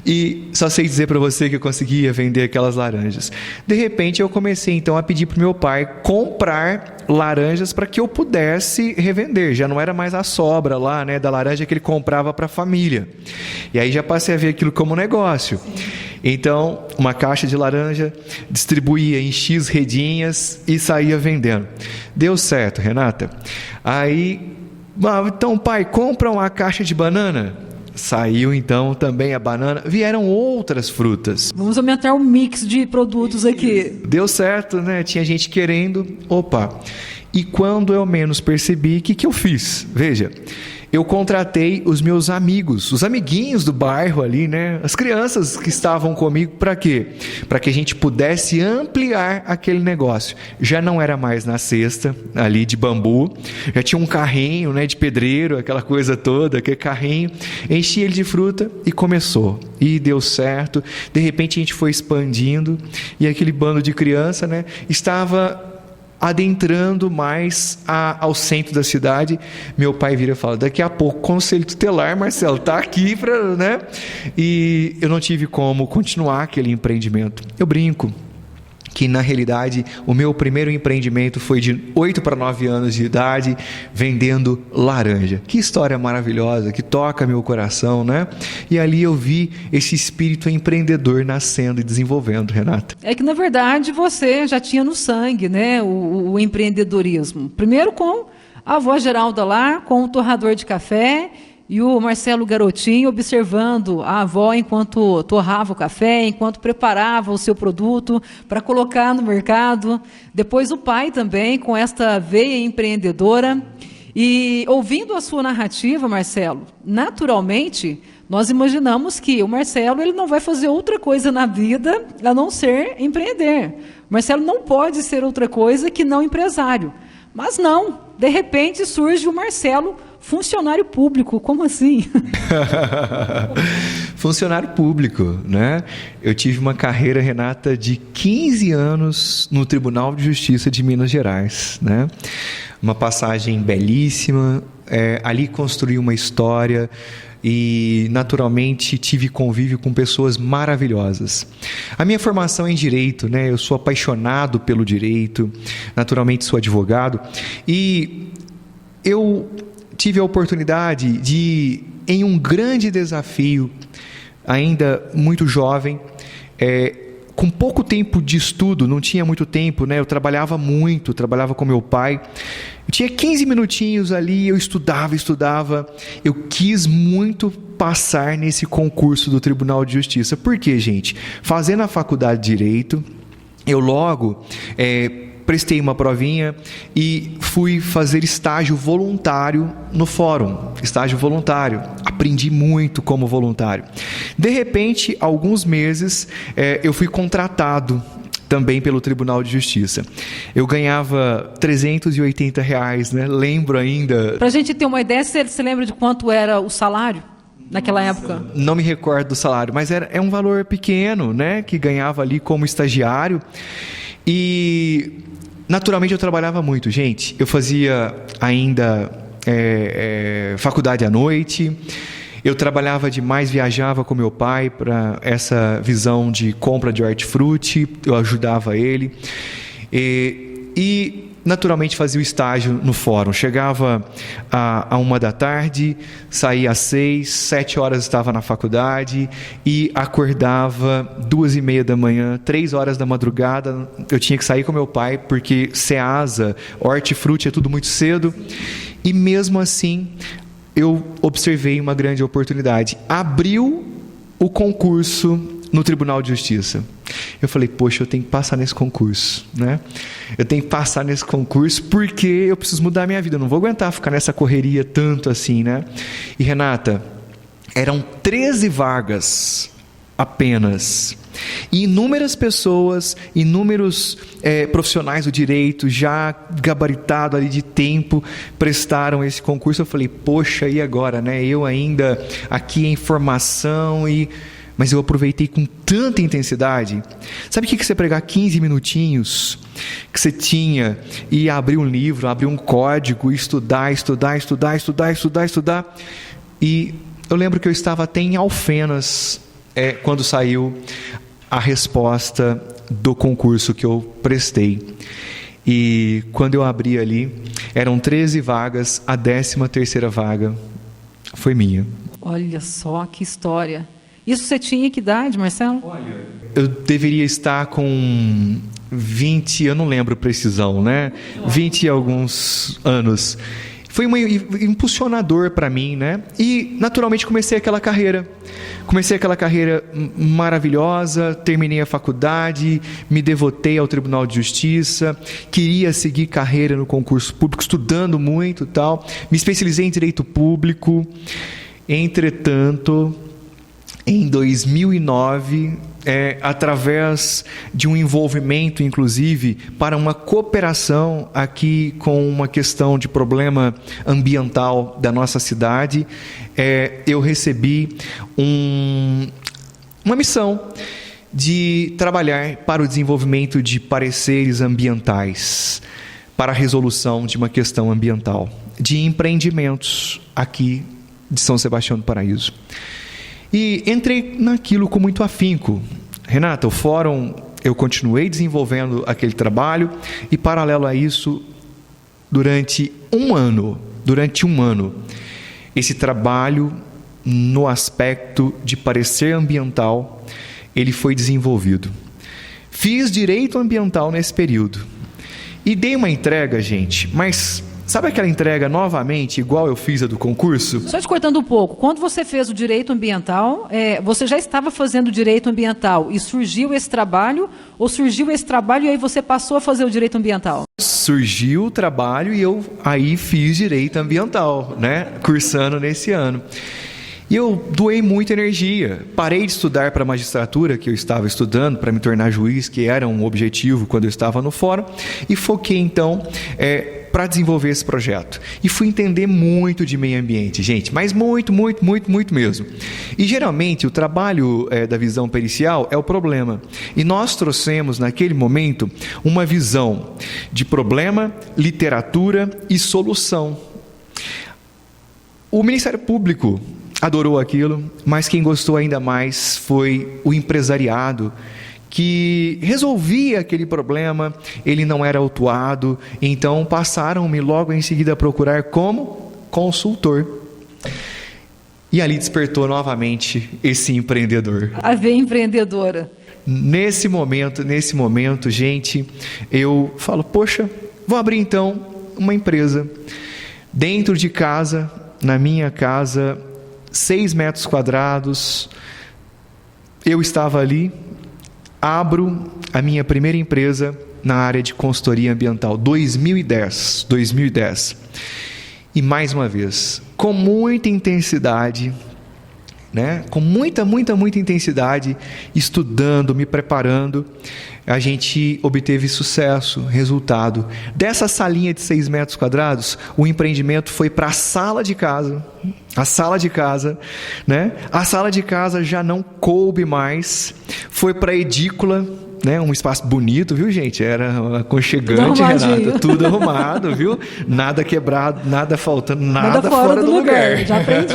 Speaker 1: E só sei dizer para você que eu conseguia vender aquelas laranjas. De repente, eu comecei então a pedir para meu pai comprar laranjas para que eu pudesse revender. Já não era mais a sobra lá, né, da laranja que ele comprava para a família. E aí já passei a ver aquilo como negócio. Então, uma caixa de laranja, distribuía em X redinhas e saía vendendo. Deu certo, Renata. Aí, então, pai, compra uma caixa de banana. Saiu então também a banana. Vieram outras frutas.
Speaker 2: Vamos aumentar o mix de produtos aqui.
Speaker 1: Deu certo, né? Tinha gente querendo. Opa! E quando eu menos percebi, o que eu fiz? Veja, eu contratei os meus amigos, os amiguinhos do bairro ali, né? As crianças que estavam comigo, para quê? Para que a gente pudesse ampliar aquele negócio. Já não era mais na cesta ali de bambu, já tinha um carrinho, né, de pedreiro, aquela coisa toda, aquele carrinho, enchi ele de fruta e começou. E deu certo. De repente a gente foi expandindo e aquele bando de criança, né, estava adentrando mais ao centro da cidade. Meu pai vira e fala: daqui a pouco, conselho tutelar, Marcelo, está aqui para, né? E eu não tive como continuar aquele empreendimento. Eu brinco que, na realidade, o meu primeiro empreendimento foi de 8 para 9 anos de idade, vendendo laranja. Que história maravilhosa, que toca meu coração, né? E ali eu vi esse espírito empreendedor nascendo e desenvolvendo, Renata.
Speaker 2: É que, na verdade, você já tinha no sangue, né, o empreendedorismo. Primeiro com a avó Geralda lá, com o torrador de café, e o Marcelo garotinho observando a avó enquanto torrava o café, enquanto preparava o seu produto para colocar no mercado. Depois o pai também, com esta veia empreendedora. E ouvindo a sua narrativa, Marcelo, naturalmente, nós imaginamos que o Marcelo ele não vai fazer outra coisa na vida a não ser empreender. O Marcelo não pode ser outra coisa que não empresário. Mas não, de repente surge o Marcelo funcionário público. Como assim?
Speaker 1: Funcionário público, né? Eu tive uma carreira, Renata, de 15 anos no Tribunal de Justiça de Minas Gerais, né? Uma passagem belíssima, ali construí uma história e, naturalmente, tive convívio com pessoas maravilhosas. A minha formação é em Direito, né? Eu sou apaixonado pelo Direito, naturalmente sou advogado, e eu tive a oportunidade de, em um grande desafio, ainda muito jovem, com pouco tempo de estudo, não tinha muito tempo, né? Eu trabalhava muito, trabalhava com meu pai. Eu tinha 15 minutinhos ali, eu estudava. Eu quis muito passar nesse concurso do Tribunal de Justiça. Por quê, gente? Fazendo a faculdade de Direito, eu logo prestei uma provinha e fui fazer estágio voluntário no fórum. Estágio voluntário. Aprendi muito como voluntário. De repente, alguns meses, eu fui contratado também pelo Tribunal de Justiça. Eu ganhava R$380, né? Lembro ainda.
Speaker 2: Para a gente ter uma ideia, você lembra de quanto era o salário naquela época?
Speaker 1: Não me recordo do salário, mas é um valor pequeno, né? Que ganhava ali como estagiário. E, naturalmente, eu trabalhava muito, gente. Eu fazia ainda faculdade à noite. Eu trabalhava demais, viajava com meu pai para essa visão de compra de hortifruti, eu ajudava ele. E naturalmente fazia o estágio no fórum. Chegava a 1h, saía às 6, 7 horas estava na faculdade e acordava 2h30 da manhã, 3 horas da madrugada. Eu tinha que sair com meu pai porque Ceasa, hortifruti é tudo muito cedo. E mesmo assim, eu observei uma grande oportunidade. Abriu o concurso no Tribunal de Justiça. Eu falei, poxa, eu tenho que passar nesse concurso, né? Eu tenho que passar nesse concurso porque eu preciso mudar a minha vida. Eu não vou aguentar ficar nessa correria tanto assim, né? E, Renata, eram 13 vagas apenas. E inúmeras pessoas, inúmeros profissionais do direito, já gabaritado ali de tempo, prestaram esse concurso. Eu falei, poxa, e agora, né? Eu ainda aqui em formação, mas eu aproveitei com tanta intensidade. Sabe o que você pregar 15 minutinhos que você tinha e abrir um livro, abrir um código, estudar. E eu lembro que eu estava até em Alfenas, quando saiu a resposta do concurso que eu prestei. E quando eu abri ali, eram 13 vagas, a 13ª vaga foi minha.
Speaker 2: Olha só que história. Isso você tinha que idade, Marcelo?
Speaker 1: Olha, eu deveria estar com 20, eu não lembro precisão, né? 20 e alguns anos. Foi um impulsionador para mim, né? E, naturalmente, comecei aquela carreira maravilhosa, terminei a faculdade, me devotei ao Tribunal de Justiça, queria seguir carreira no concurso público, estudando muito e tal, me especializei em Direito Público. Entretanto, em 2009, através de um envolvimento, inclusive, para uma cooperação aqui com uma questão de problema ambiental da nossa cidade, eu recebi uma missão de trabalhar para o desenvolvimento de pareceres ambientais, para a resolução de uma questão ambiental, de empreendimentos aqui de São Sebastião do Paraíso. E entrei naquilo com muito afinco. Renata, o fórum, eu continuei desenvolvendo aquele trabalho e, paralelo a isso, durante um ano, esse trabalho no aspecto de parecer ambiental, ele foi desenvolvido. Fiz direito ambiental nesse período e dei uma entrega, gente, mas sabe aquela entrega novamente, igual eu fiz a do concurso?
Speaker 2: Só te cortando um pouco, quando você fez o direito ambiental, você já estava fazendo direito ambiental e surgiu esse trabalho, ou surgiu esse trabalho e aí você passou a fazer o direito ambiental?
Speaker 1: Surgiu o trabalho e eu aí fiz direito ambiental, né? Cursando nesse ano. E eu doei muita energia. Parei de estudar para a magistratura, que eu estava estudando, para me tornar juiz, que era um objetivo quando eu estava no fórum, e foquei, então, para desenvolver esse projeto. E fui entender muito de meio ambiente, gente, mas muito mesmo. E, geralmente, o trabalho da visão pericial é o problema. E nós trouxemos, naquele momento, uma visão de problema, literatura e solução. O Ministério Público adorou aquilo, mas quem gostou ainda mais foi o empresariado, que resolvia aquele problema, ele não era autuado, então passaram-me logo em seguida a procurar como consultor. E ali despertou novamente esse empreendedor.
Speaker 2: A veia empreendedora.
Speaker 1: Nesse momento, gente, eu falo, poxa, vou abrir então uma empresa. Dentro de casa, na minha casa, 6 metros quadrados, eu estava ali, abro a minha primeira empresa na área de consultoria ambiental, 2010. E mais uma vez, com muita intensidade, né? Com muita intensidade, estudando, me preparando, a gente obteve sucesso, resultado. Dessa salinha de 6 metros quadrados, o empreendimento foi para a sala de casa. A sala de casa, né? A sala de casa já não coube mais, foi para a edícula, né? Um espaço bonito, viu, gente? Era aconchegante, Renata, tudo arrumado, viu? Nada quebrado, nada faltando, nada fora do lugar.
Speaker 2: Já aprendi.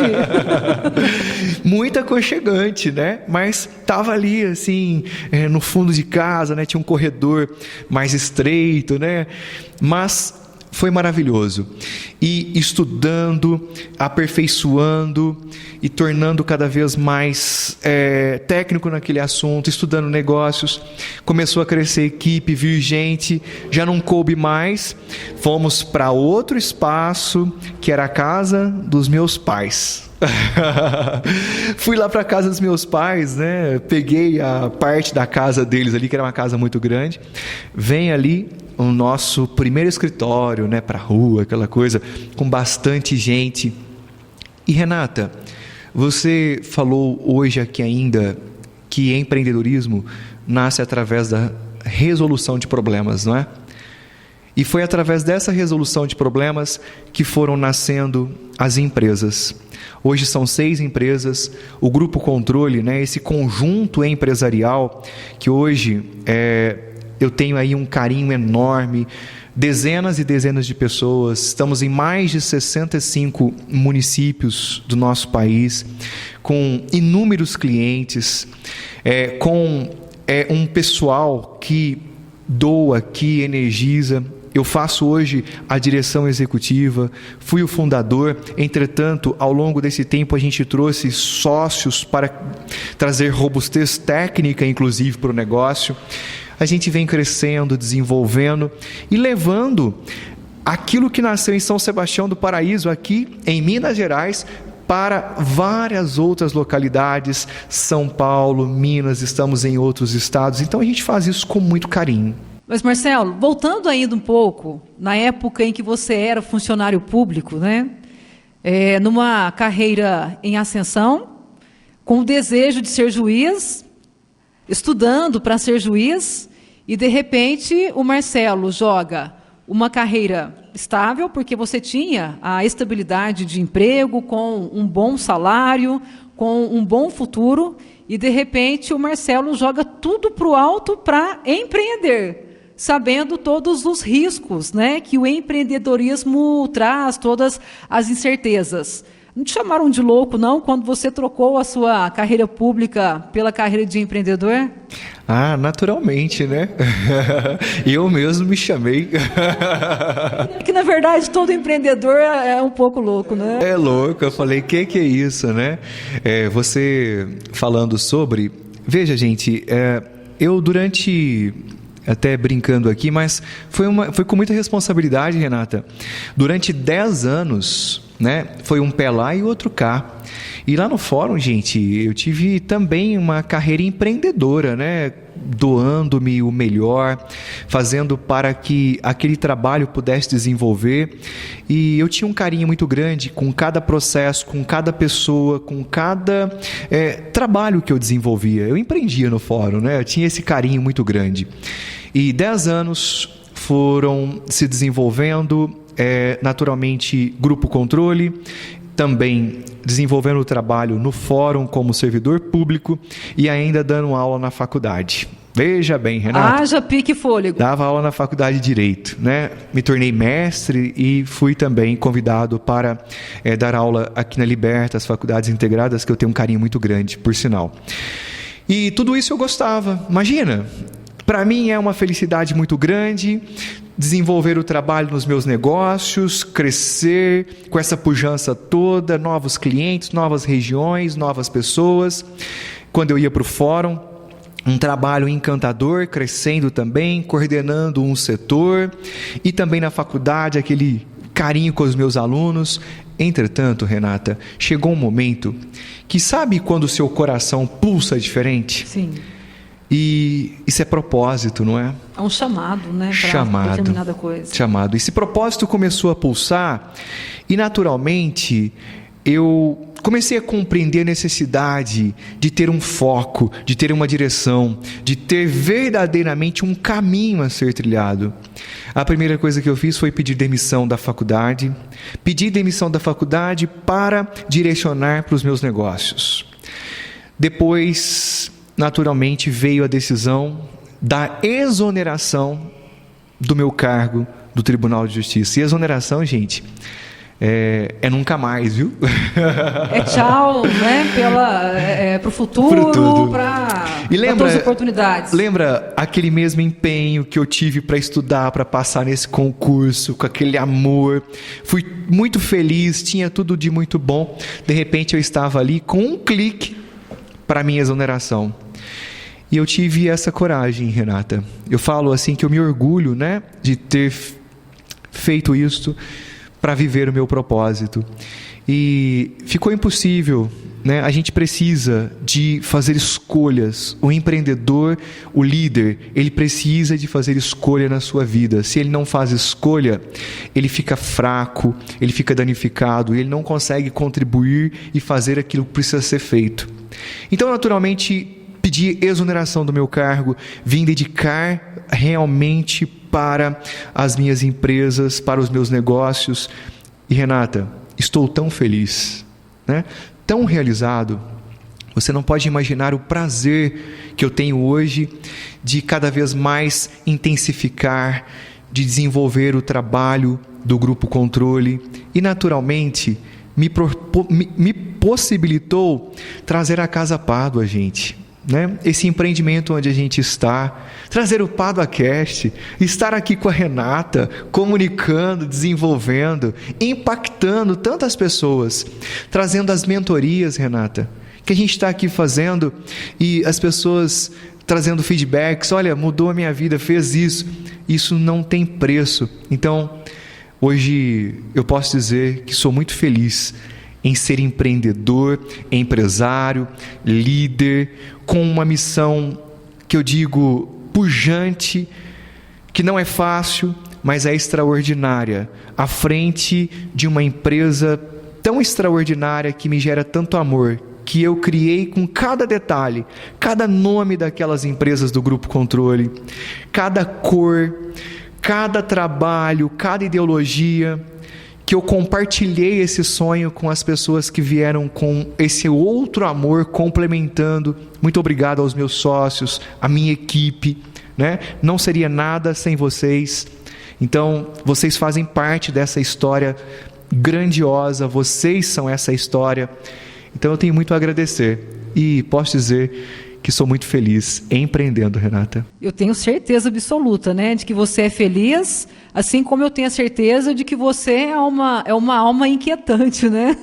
Speaker 1: Muito aconchegante, né? Mas estava ali, assim, no fundo de casa, né? Tinha um corredor mais estreito, né? Mas foi maravilhoso. E estudando, aperfeiçoando e tornando cada vez mais técnico naquele assunto, estudando negócios, começou a crescer a equipe, vir gente, já não coube mais, fomos para outro espaço, que era a casa dos meus pais. Fui lá para a casa dos meus pais, né? Peguei a parte da casa deles ali, que era uma casa muito grande. Vem ali o nosso primeiro escritório, né? Para a rua, aquela coisa, com bastante gente. E Renata, você falou hoje aqui ainda que empreendedorismo nasce através da resolução de problemas, não é? E foi através dessa resolução de problemas que foram nascendo as empresas. Hoje são 6 empresas, o Grupo Controle, né, esse conjunto empresarial que hoje eu tenho aí um carinho enorme, dezenas e dezenas de pessoas, estamos em mais de 65 municípios do nosso país, com inúmeros clientes, com um pessoal que doa, que energiza. Eu faço hoje a direção executiva, fui o fundador, entretanto, ao longo desse tempo a gente trouxe sócios para trazer robustez técnica, inclusive, para o negócio. A gente vem crescendo, desenvolvendo e levando aquilo que nasceu em São Sebastião do Paraíso, aqui em Minas Gerais, para várias outras localidades, São Paulo, Minas, estamos em outros estados, então a gente faz isso com muito carinho.
Speaker 2: Mas, Marcelo, voltando ainda um pouco, na época em que você era funcionário público, né? Numa carreira em ascensão, com o desejo de ser juiz, estudando para ser juiz, e de repente o Marcelo joga uma carreira estável, porque você tinha a estabilidade de emprego, com um bom salário, com um bom futuro, e de repente o Marcelo joga tudo para o alto para empreender, sabendo todos os riscos, né, que o empreendedorismo traz, todas as incertezas. Não te chamaram de louco, não, quando você trocou a sua carreira pública pela carreira de empreendedor?
Speaker 1: Ah, naturalmente, né? Eu mesmo me chamei.
Speaker 2: Que, na verdade, todo empreendedor é um pouco louco, né?
Speaker 1: É louco, eu falei, que é isso, né? Você falando sobre... Veja, gente, eu durante... Até brincando aqui, mas foi com muita responsabilidade, Renata. Durante 10 anos... né? Foi um pé lá e outro cá. E lá no fórum, gente, eu tive também uma carreira empreendedora, né? Doando-me o melhor, fazendo para que aquele trabalho pudesse desenvolver. E eu tinha um carinho muito grande com cada processo, com cada pessoa, com cada trabalho que eu desenvolvia. Eu empreendia no fórum, né? Eu tinha esse carinho muito grande. E 10 anos foram se desenvolvendo, naturalmente, Grupo Controle, também desenvolvendo o trabalho no fórum como servidor público e ainda dando aula na faculdade. Veja bem, Renata.
Speaker 2: Haja pique e fôlego.
Speaker 1: Dava aula na faculdade de Direito, né? Me tornei mestre e fui também convidado para dar aula aqui na Liberta, as faculdades integradas, que eu tenho um carinho muito grande, por sinal. E tudo isso eu gostava. Imagina, para mim é uma felicidade muito grande desenvolver o trabalho nos meus negócios, crescer com essa pujança toda, novos clientes, novas regiões, novas pessoas. Quando eu ia para o fórum, um trabalho encantador, crescendo também, coordenando um setor, e também na faculdade, aquele carinho com os meus alunos. Entretanto, Renata, chegou um momento que, sabe quando o seu coração pulsa diferente?
Speaker 2: Sim.
Speaker 1: E isso é propósito, não é?
Speaker 2: É um chamado, né? Para determinada coisa.
Speaker 1: Chamado. Esse propósito começou a pulsar e, naturalmente, eu comecei a compreender a necessidade de ter um foco, de ter uma direção, de ter verdadeiramente um caminho a ser trilhado. A primeira coisa que eu fiz foi pedir demissão da faculdade. Pedi demissão da faculdade para direcionar para os meus negócios. Depois, naturalmente, veio a decisão da exoneração do meu cargo do Tribunal de Justiça. E exoneração, gente, é nunca mais, viu?
Speaker 2: É tchau, né? Para o futuro, para todas as oportunidades.
Speaker 1: Lembra aquele mesmo empenho que eu tive para estudar, para passar nesse concurso, com aquele amor? Fui muito feliz, tinha tudo de muito bom. De repente eu estava ali com um clique para a minha exoneração. E eu tive essa coragem, Renata. Eu falo assim que eu me orgulho, né, de ter feito isso para viver o meu propósito. E ficou impossível, né? A gente precisa de fazer escolhas. O empreendedor, o líder, ele precisa de fazer escolha na sua vida. Se ele não faz escolha, ele fica fraco, ele fica danificado, ele não consegue contribuir e fazer aquilo que precisa ser feito. Então, naturalmente, pedi exoneração do meu cargo, vim dedicar realmente para as minhas empresas, para os meus negócios. E, Renata, estou tão feliz, né? Tão realizado. Você não pode imaginar o prazer que eu tenho hoje de cada vez mais intensificar, de desenvolver o trabalho do Grupo Controle e, naturalmente, me possibilitou trazer a Casa Pádua, gente, né? Esse empreendimento onde a gente está, trazer o PáduaCast, estar aqui com a Renata, comunicando, desenvolvendo, impactando tantas pessoas, trazendo as mentorias, Renata, que a gente está aqui fazendo, e as pessoas trazendo feedbacks. Olha, mudou a minha vida, fez isso não tem preço. Então, hoje eu posso dizer que sou muito feliz em ser empreendedor, empresário, líder, com uma missão que eu digo pujante, que não é fácil, mas é extraordinária, à frente de uma empresa tão extraordinária que me gera tanto amor, que eu criei com cada detalhe, cada nome daquelas empresas do Grupo Controle, cada cor, cada trabalho, cada ideologia, que eu compartilhei esse sonho com as pessoas que vieram com esse outro amor complementando. Muito obrigado aos meus sócios, à minha equipe, né? Não seria nada sem vocês. Então, vocês fazem parte dessa história grandiosa, vocês são essa história. Então, eu tenho muito a agradecer e posso dizer que sou muito feliz empreendendo, Renata.
Speaker 2: Eu tenho certeza absoluta, né, de que você é feliz, assim como eu tenho a certeza de que você é uma alma inquietante, né?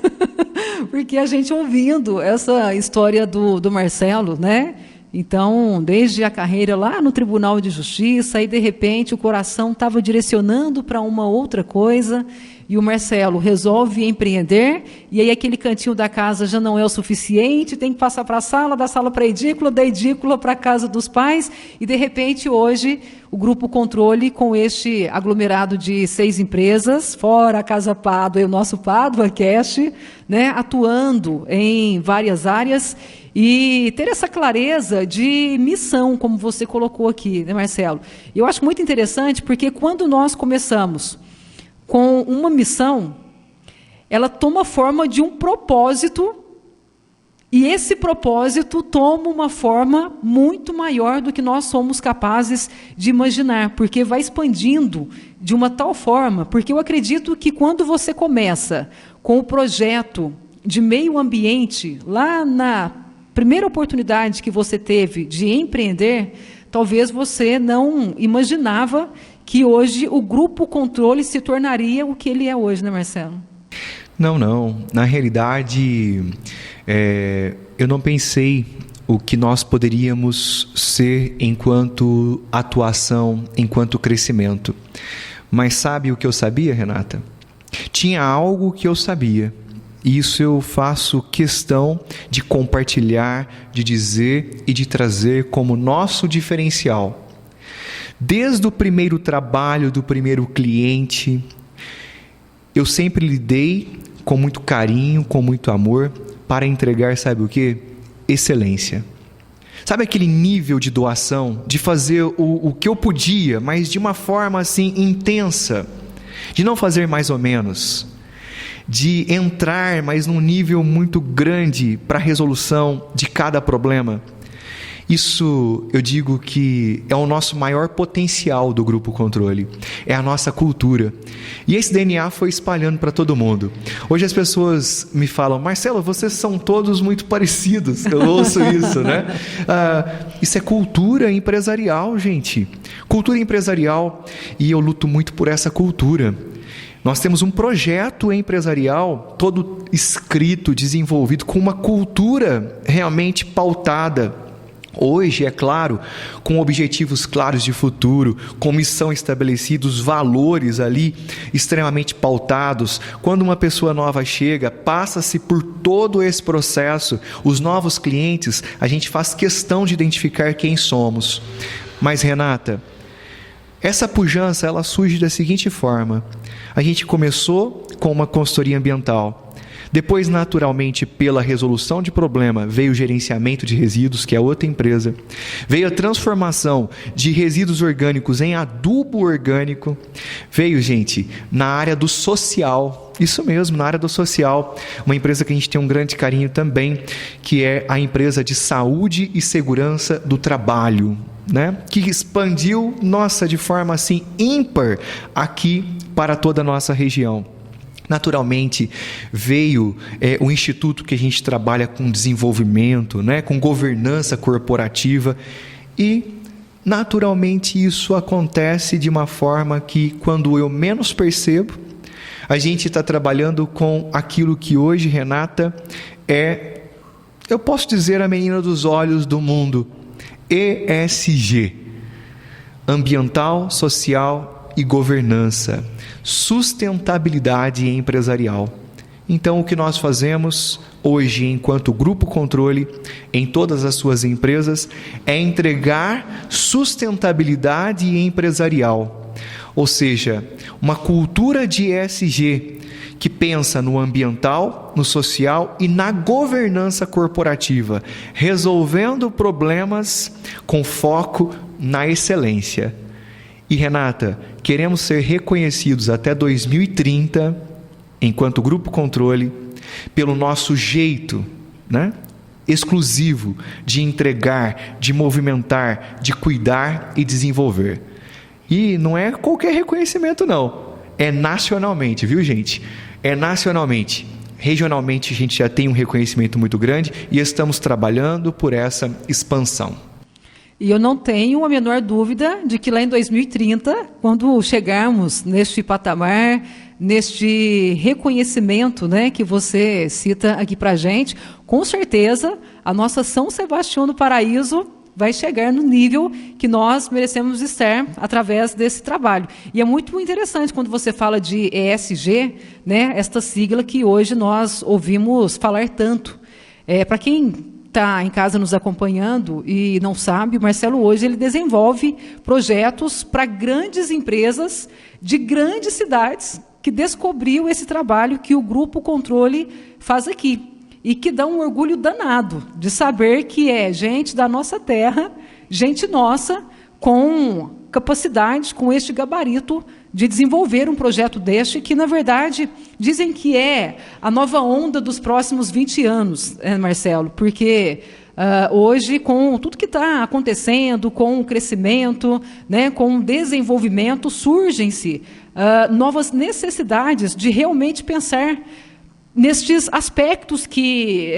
Speaker 2: Porque a gente ouvindo essa história do Marcelo, né? Então, desde a carreira lá no Tribunal de Justiça, aí de repente o coração estava direcionando para uma outra coisa, e o Marcelo resolve empreender, e aí aquele cantinho da casa já não é o suficiente, tem que passar para a sala, da sala para a edícula, da edícula para a casa dos pais, e de repente hoje o Grupo Controle, com este aglomerado de 6 empresas, fora a Casa Pádua e o nosso PáduaCast, né, atuando em várias áreas, e ter essa clareza de missão, como você colocou aqui, né, Marcelo? Eu acho muito interessante, porque quando nós começamos com uma missão, ela toma forma de um propósito, e esse propósito toma uma forma muito maior do que nós somos capazes de imaginar, porque vai expandindo de uma tal forma, porque eu acredito que quando você começa com o projeto de meio ambiente, lá na primeira oportunidade que você teve de empreender, talvez você não imaginava que hoje o Grupo Controle se tornaria o que ele é hoje, né, Marcelo?
Speaker 1: Não. Na realidade, eu não pensei o que nós poderíamos ser enquanto atuação, enquanto crescimento. Mas sabe o que eu sabia, Renata? Tinha algo que eu sabia. E isso eu faço questão de compartilhar, de dizer e de trazer como nosso diferencial. Desde o primeiro trabalho, do primeiro cliente, eu sempre lidei com muito carinho, com muito amor, para entregar, sabe o quê? Excelência. Sabe aquele nível de doação, de fazer o que eu podia, mas de uma forma assim intensa, de não fazer mais ou menos, de entrar, mas num nível muito grande para a resolução de cada problema. Isso, eu digo que é o nosso maior potencial do Grupo Controle, é a nossa cultura. E esse DNA foi espalhando para todo mundo. Hoje as pessoas me falam: Marcelo, vocês são todos muito parecidos. Eu ouço isso, né? Isso é cultura empresarial, gente. Cultura empresarial, e eu luto muito por essa cultura. Nós temos um projeto empresarial todo escrito, desenvolvido, com uma cultura realmente pautada. Hoje, é claro, com objetivos claros de futuro, com missão estabelecida, os valores ali extremamente pautados. Quando uma pessoa nova chega, passa-se por todo esse processo. Os novos clientes, a gente faz questão de identificar quem somos. Mas, Renata, essa pujança, ela surge da seguinte forma: a gente começou com uma consultoria ambiental. Depois, naturalmente, pela resolução de problema, veio o gerenciamento de resíduos, que é outra empresa. Veio a transformação de resíduos orgânicos em adubo orgânico. Veio, gente, na área do social. Isso mesmo, na área do social. Uma empresa que a gente tem um grande carinho também, que é a empresa de saúde e segurança do trabalho, né? Que expandiu, de forma assim ímpar aqui para toda a nossa região. Naturalmente, veio o instituto que a gente trabalha com desenvolvimento, né, com governança corporativa, e naturalmente isso acontece de uma forma que, quando eu menos percebo, a gente está trabalhando com aquilo que hoje, Renata, eu posso dizer, a menina dos olhos do mundo: ESG, ambiental, social e governança, sustentabilidade empresarial. Então, o que nós fazemos hoje, enquanto Grupo Controle, em todas as suas empresas, é entregar sustentabilidade empresarial, ou seja, uma cultura de ESG que pensa no ambiental, no social e na governança corporativa, resolvendo problemas com foco na excelência. E, Renata, queremos ser reconhecidos até 2030, enquanto Grupo Controle, pelo nosso jeito, né, exclusivo de entregar, de movimentar, de cuidar e desenvolver. E não é qualquer reconhecimento, não. É nacionalmente, viu, gente? É nacionalmente. Regionalmente, a gente já tem um reconhecimento muito grande e estamos trabalhando por essa expansão.
Speaker 2: E eu não tenho a menor dúvida de que lá em 2030, quando chegarmos neste patamar, neste reconhecimento, né, que você cita aqui para a gente, com certeza a nossa São Sebastião do Paraíso vai chegar no nível que nós merecemos estar através desse trabalho. E é muito interessante quando você fala de ESG, né, esta sigla que hoje nós ouvimos falar tanto. Para quem está em casa nos acompanhando e não sabe, o Marcelo hoje ele desenvolve projetos para grandes empresas de grandes cidades que descobriu esse trabalho que o Grupo Controle faz aqui. E que dá um orgulho danado de saber que é gente da nossa terra, gente nossa, com capacidade, com este gabarito de desenvolver um projeto deste, que, na verdade, dizem que é a nova onda dos próximos 20 anos, Marcelo, porque hoje, com tudo que está acontecendo, com o crescimento, né, com o desenvolvimento, surgem-se novas necessidades de realmente pensar nestes aspectos que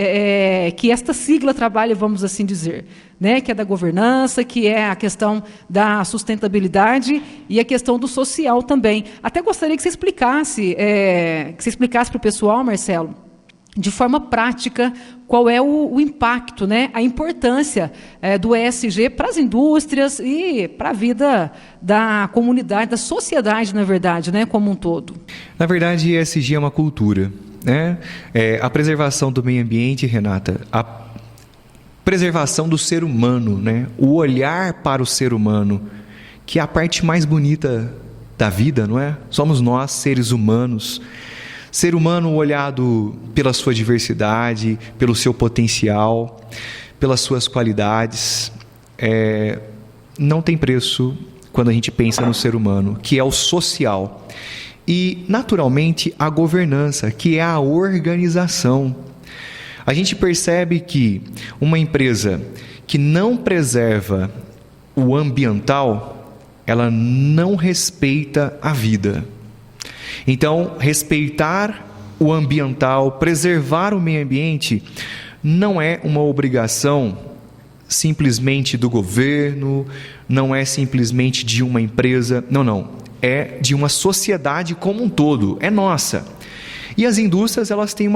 Speaker 2: esta sigla trabalha, vamos assim dizer, né? Que é da governança, que é a questão da sustentabilidade e a questão do social também. Até gostaria que você explicasse para o pessoal, Marcelo, de forma prática, qual é o impacto, né? A importância do ESG para as indústrias e para a vida da comunidade, da sociedade, na verdade, né? Como um todo.
Speaker 1: Na verdade, ESG é uma cultura. Né? A preservação do meio ambiente, Renata, a preservação do ser humano, né? O olhar para o ser humano, que é a parte mais bonita da vida, não é? Somos nós, seres humanos. Ser humano olhado pela sua diversidade, pelo seu potencial, pelas suas qualidades, não tem preço quando a gente pensa no ser humano, que é o social. E, naturalmente, a governança, que é a organização. A gente percebe que uma empresa que não preserva o ambiental, ela não respeita a vida. Então, respeitar o ambiental, preservar o meio ambiente, não é uma obrigação simplesmente do governo, não é simplesmente de uma empresa, não. É de uma sociedade como um todo, é nossa. E as indústrias, elas têm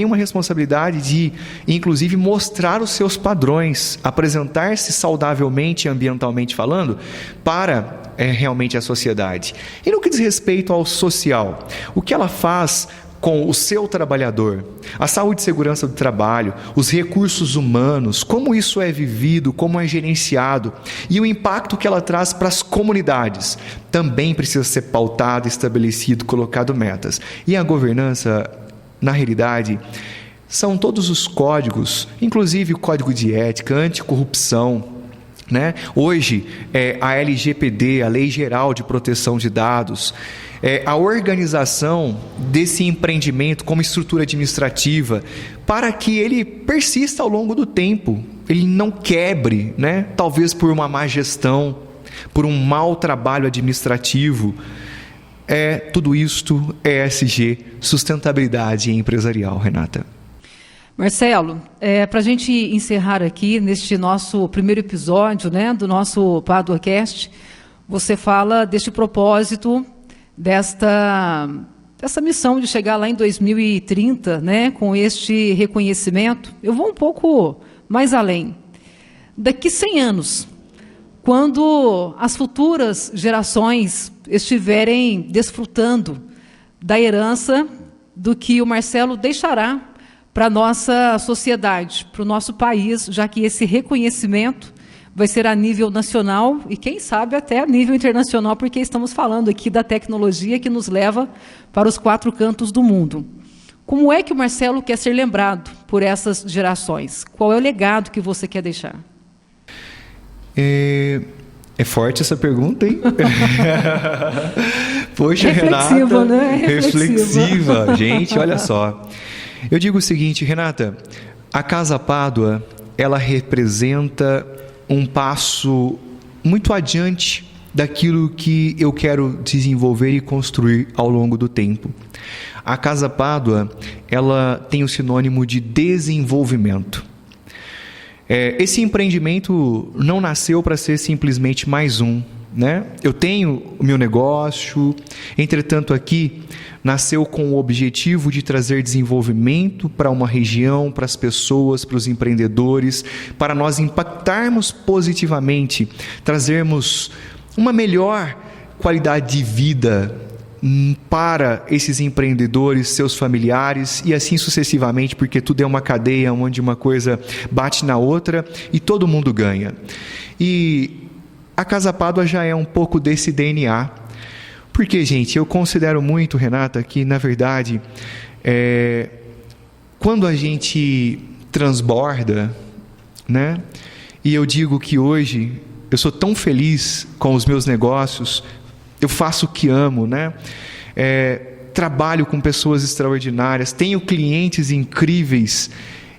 Speaker 1: uma responsabilidade de, inclusive, mostrar os seus padrões, apresentar-se saudavelmente, ambientalmente falando, para realmente a sociedade. E no que diz respeito ao social, o que ela faz com o seu trabalhador, a saúde e segurança do trabalho, os recursos humanos, como isso é vivido, como é gerenciado e o impacto que ela traz para as comunidades, também precisa ser pautado, estabelecido, colocado metas. E a governança, na realidade, são todos os códigos, inclusive o código de ética, anticorrupção, né? Hoje, a LGPD, a Lei Geral de Proteção de Dados, a organização desse empreendimento como estrutura administrativa para que ele persista ao longo do tempo, ele não quebre, né? Talvez por uma má gestão, por um mau trabalho administrativo. Tudo isto é ESG, sustentabilidade empresarial, Renata.
Speaker 2: Marcelo, para a gente encerrar aqui neste nosso primeiro episódio, né, do nosso PaduaCast, você fala deste propósito, dessa missão de chegar lá em 2030, né, com este reconhecimento. Eu vou um pouco mais além. Daqui 100 anos, quando as futuras gerações estiverem desfrutando da herança do que o Marcelo deixará para a nossa sociedade, para o nosso país, já que esse reconhecimento vai ser a nível nacional e, quem sabe, até a nível internacional, porque estamos falando aqui da tecnologia que nos leva para os 4 cantos do mundo. Como é que o Marcelo quer ser lembrado por essas gerações? Qual é o legado que você quer deixar?
Speaker 1: É forte essa pergunta, hein? Poxa,
Speaker 2: reflexiva,
Speaker 1: Renata,
Speaker 2: né?
Speaker 1: Reflexiva. Gente, olha só. Eu digo o seguinte, Renata, a Casa Pádua, ela representa um passo muito adiante daquilo que eu quero desenvolver e construir ao longo do tempo. A Casa Pádua, ela tem o sinônimo de desenvolvimento. Esse empreendimento não nasceu para ser simplesmente mais um, né? Eu tenho o meu negócio, entretanto aqui nasceu com o objetivo de trazer desenvolvimento para uma região, para as pessoas, para os empreendedores, para nós impactarmos positivamente, trazermos uma melhor qualidade de vida para esses empreendedores, seus familiares e assim sucessivamente, porque tudo é uma cadeia onde uma coisa bate na outra e todo mundo ganha. E a Casa Pádua já é um pouco desse DNA. Porque, gente, eu considero muito, Renata, que, na verdade, quando a gente transborda, né? E eu digo que hoje eu sou tão feliz com os meus negócios, eu faço o que amo, né? Trabalho com pessoas extraordinárias, tenho clientes incríveis,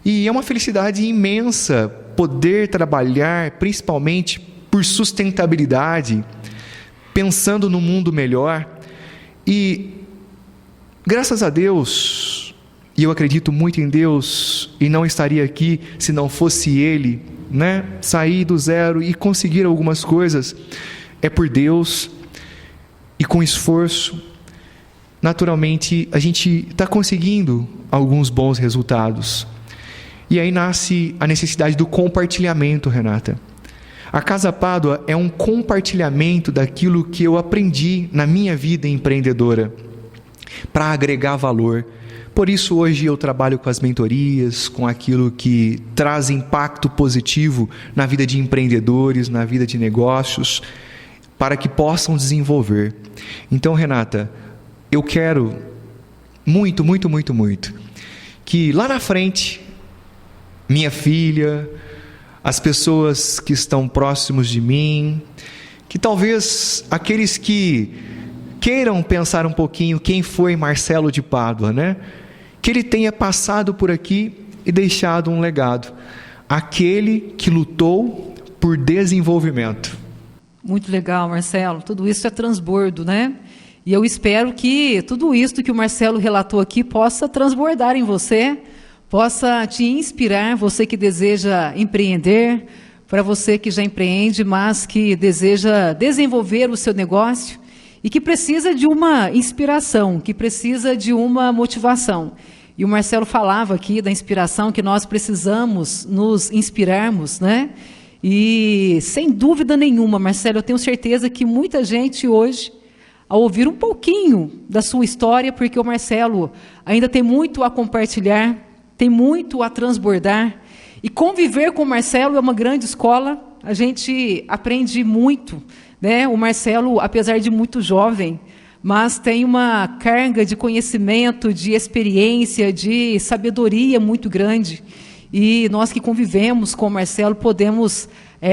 Speaker 1: e é uma felicidade imensa poder trabalhar, principalmente por sustentabilidade, pensando no mundo melhor. E graças a Deus, e eu acredito muito em Deus, e não estaria aqui se não fosse Ele, né? Sair do zero e conseguir algumas coisas, é por Deus, e com esforço, naturalmente, a gente está conseguindo alguns bons resultados. E aí nasce a necessidade do compartilhamento, Renata. A Casa Pádua é um compartilhamento daquilo que eu aprendi na minha vida empreendedora, para agregar valor. Por isso hoje eu trabalho com as mentorias, com aquilo que traz impacto positivo na vida de empreendedores, na vida de negócios, para que possam desenvolver. Então, Renata, eu quero muito, muito, muito, muito, que lá na frente, minha filha, as pessoas que estão próximos de mim, que talvez aqueles que queiram pensar um pouquinho quem foi Marcelo de Pádua, né? Que ele tenha passado por aqui e deixado um legado. Aquele que lutou por desenvolvimento.
Speaker 2: Muito legal, Marcelo. Tudo isso é transbordo, né? E eu espero que tudo isso que o Marcelo relatou aqui possa transbordar em você, possa te inspirar, você que deseja empreender, para você que já empreende, mas que deseja desenvolver o seu negócio e que precisa de uma inspiração, que precisa de uma motivação. E o Marcelo falava aqui da inspiração, que nós precisamos nos inspirarmos, né? E sem dúvida nenhuma, Marcelo, eu tenho certeza que muita gente hoje, ao ouvir um pouquinho da sua história, porque o Marcelo ainda tem muito a compartilhar, tem muito a transbordar, e conviver com o Marcelo é uma grande escola, a gente aprende muito, né? O Marcelo, apesar de muito jovem, mas tem uma carga de conhecimento, de experiência, de sabedoria muito grande, e nós que convivemos com o Marcelo podemos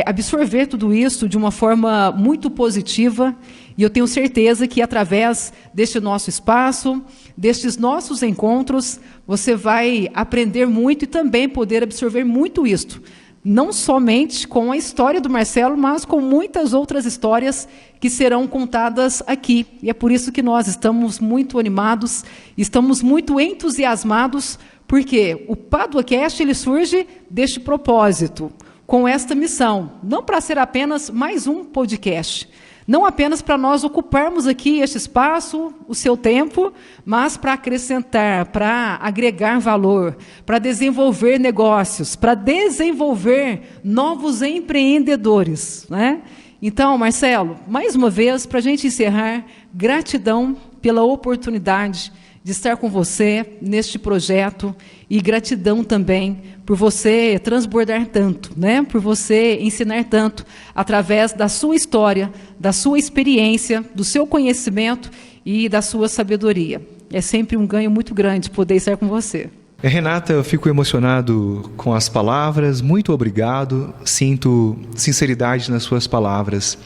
Speaker 2: absorver tudo isso de uma forma muito positiva, e eu tenho certeza que através deste nosso espaço, destes nossos encontros, você vai aprender muito e também poder absorver muito isto, não somente com a história do Marcelo, mas com muitas outras histórias que serão contadas aqui. E é por isso que nós estamos muito animados, estamos muito entusiasmados, porque o PáduaCast ele surge deste propósito, com esta missão, não para ser apenas mais um podcast, não apenas para nós ocuparmos aqui este espaço, o seu tempo, mas para acrescentar, para agregar valor, para desenvolver negócios, para desenvolver novos empreendedores, né? Então, Marcelo, mais uma vez, para a gente encerrar, gratidão pela oportunidade de estar com você neste projeto e gratidão também por você transbordar tanto, né? Por você ensinar tanto através da sua história, da sua experiência, do seu conhecimento e da sua sabedoria. É sempre um ganho muito grande poder estar com você.
Speaker 1: Renata, eu fico emocionado com as palavras, muito obrigado, sinto sinceridade nas suas palavras.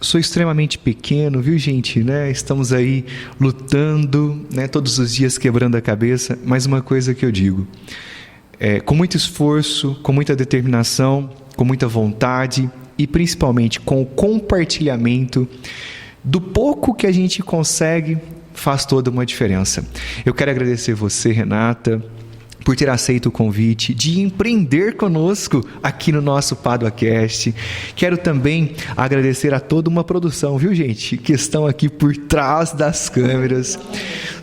Speaker 1: Sou extremamente pequeno, viu, gente, né? Estamos aí lutando, né? Todos os dias quebrando a cabeça, mas uma coisa que eu digo, com muito esforço, com muita determinação, com muita vontade e principalmente com o compartilhamento do pouco que a gente consegue, faz toda uma diferença. Eu quero agradecer você, Renata, por ter aceito o convite de empreender conosco aqui no nosso PaduaCast. Quero também agradecer a toda uma produção, viu, gente, que estão aqui por trás das câmeras,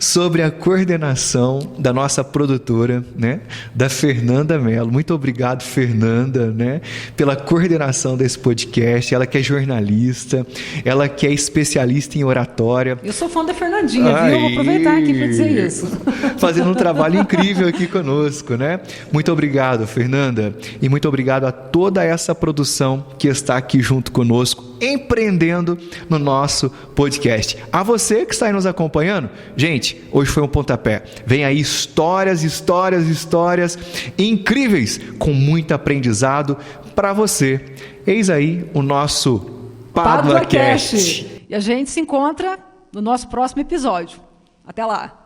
Speaker 1: sobre a coordenação da nossa produtora, né, da Fernanda Mello. Muito obrigado, Fernanda, né, pela coordenação desse podcast. Ela que é jornalista, ela que é especialista em oratória.
Speaker 2: Eu sou fã da Fernandinha, viu? Vou aproveitar aqui para dizer isso.
Speaker 1: Fazendo um trabalho incrível aqui conosco, né? Muito obrigado, Fernanda, e muito obrigado a toda essa produção que está aqui junto conosco, empreendendo no nosso podcast. A você que está aí nos acompanhando, gente, hoje foi um pontapé. Vem aí histórias incríveis, com muito aprendizado para você. Eis aí o nosso PaduaCast.
Speaker 2: E a gente se encontra no nosso próximo episódio. Até lá!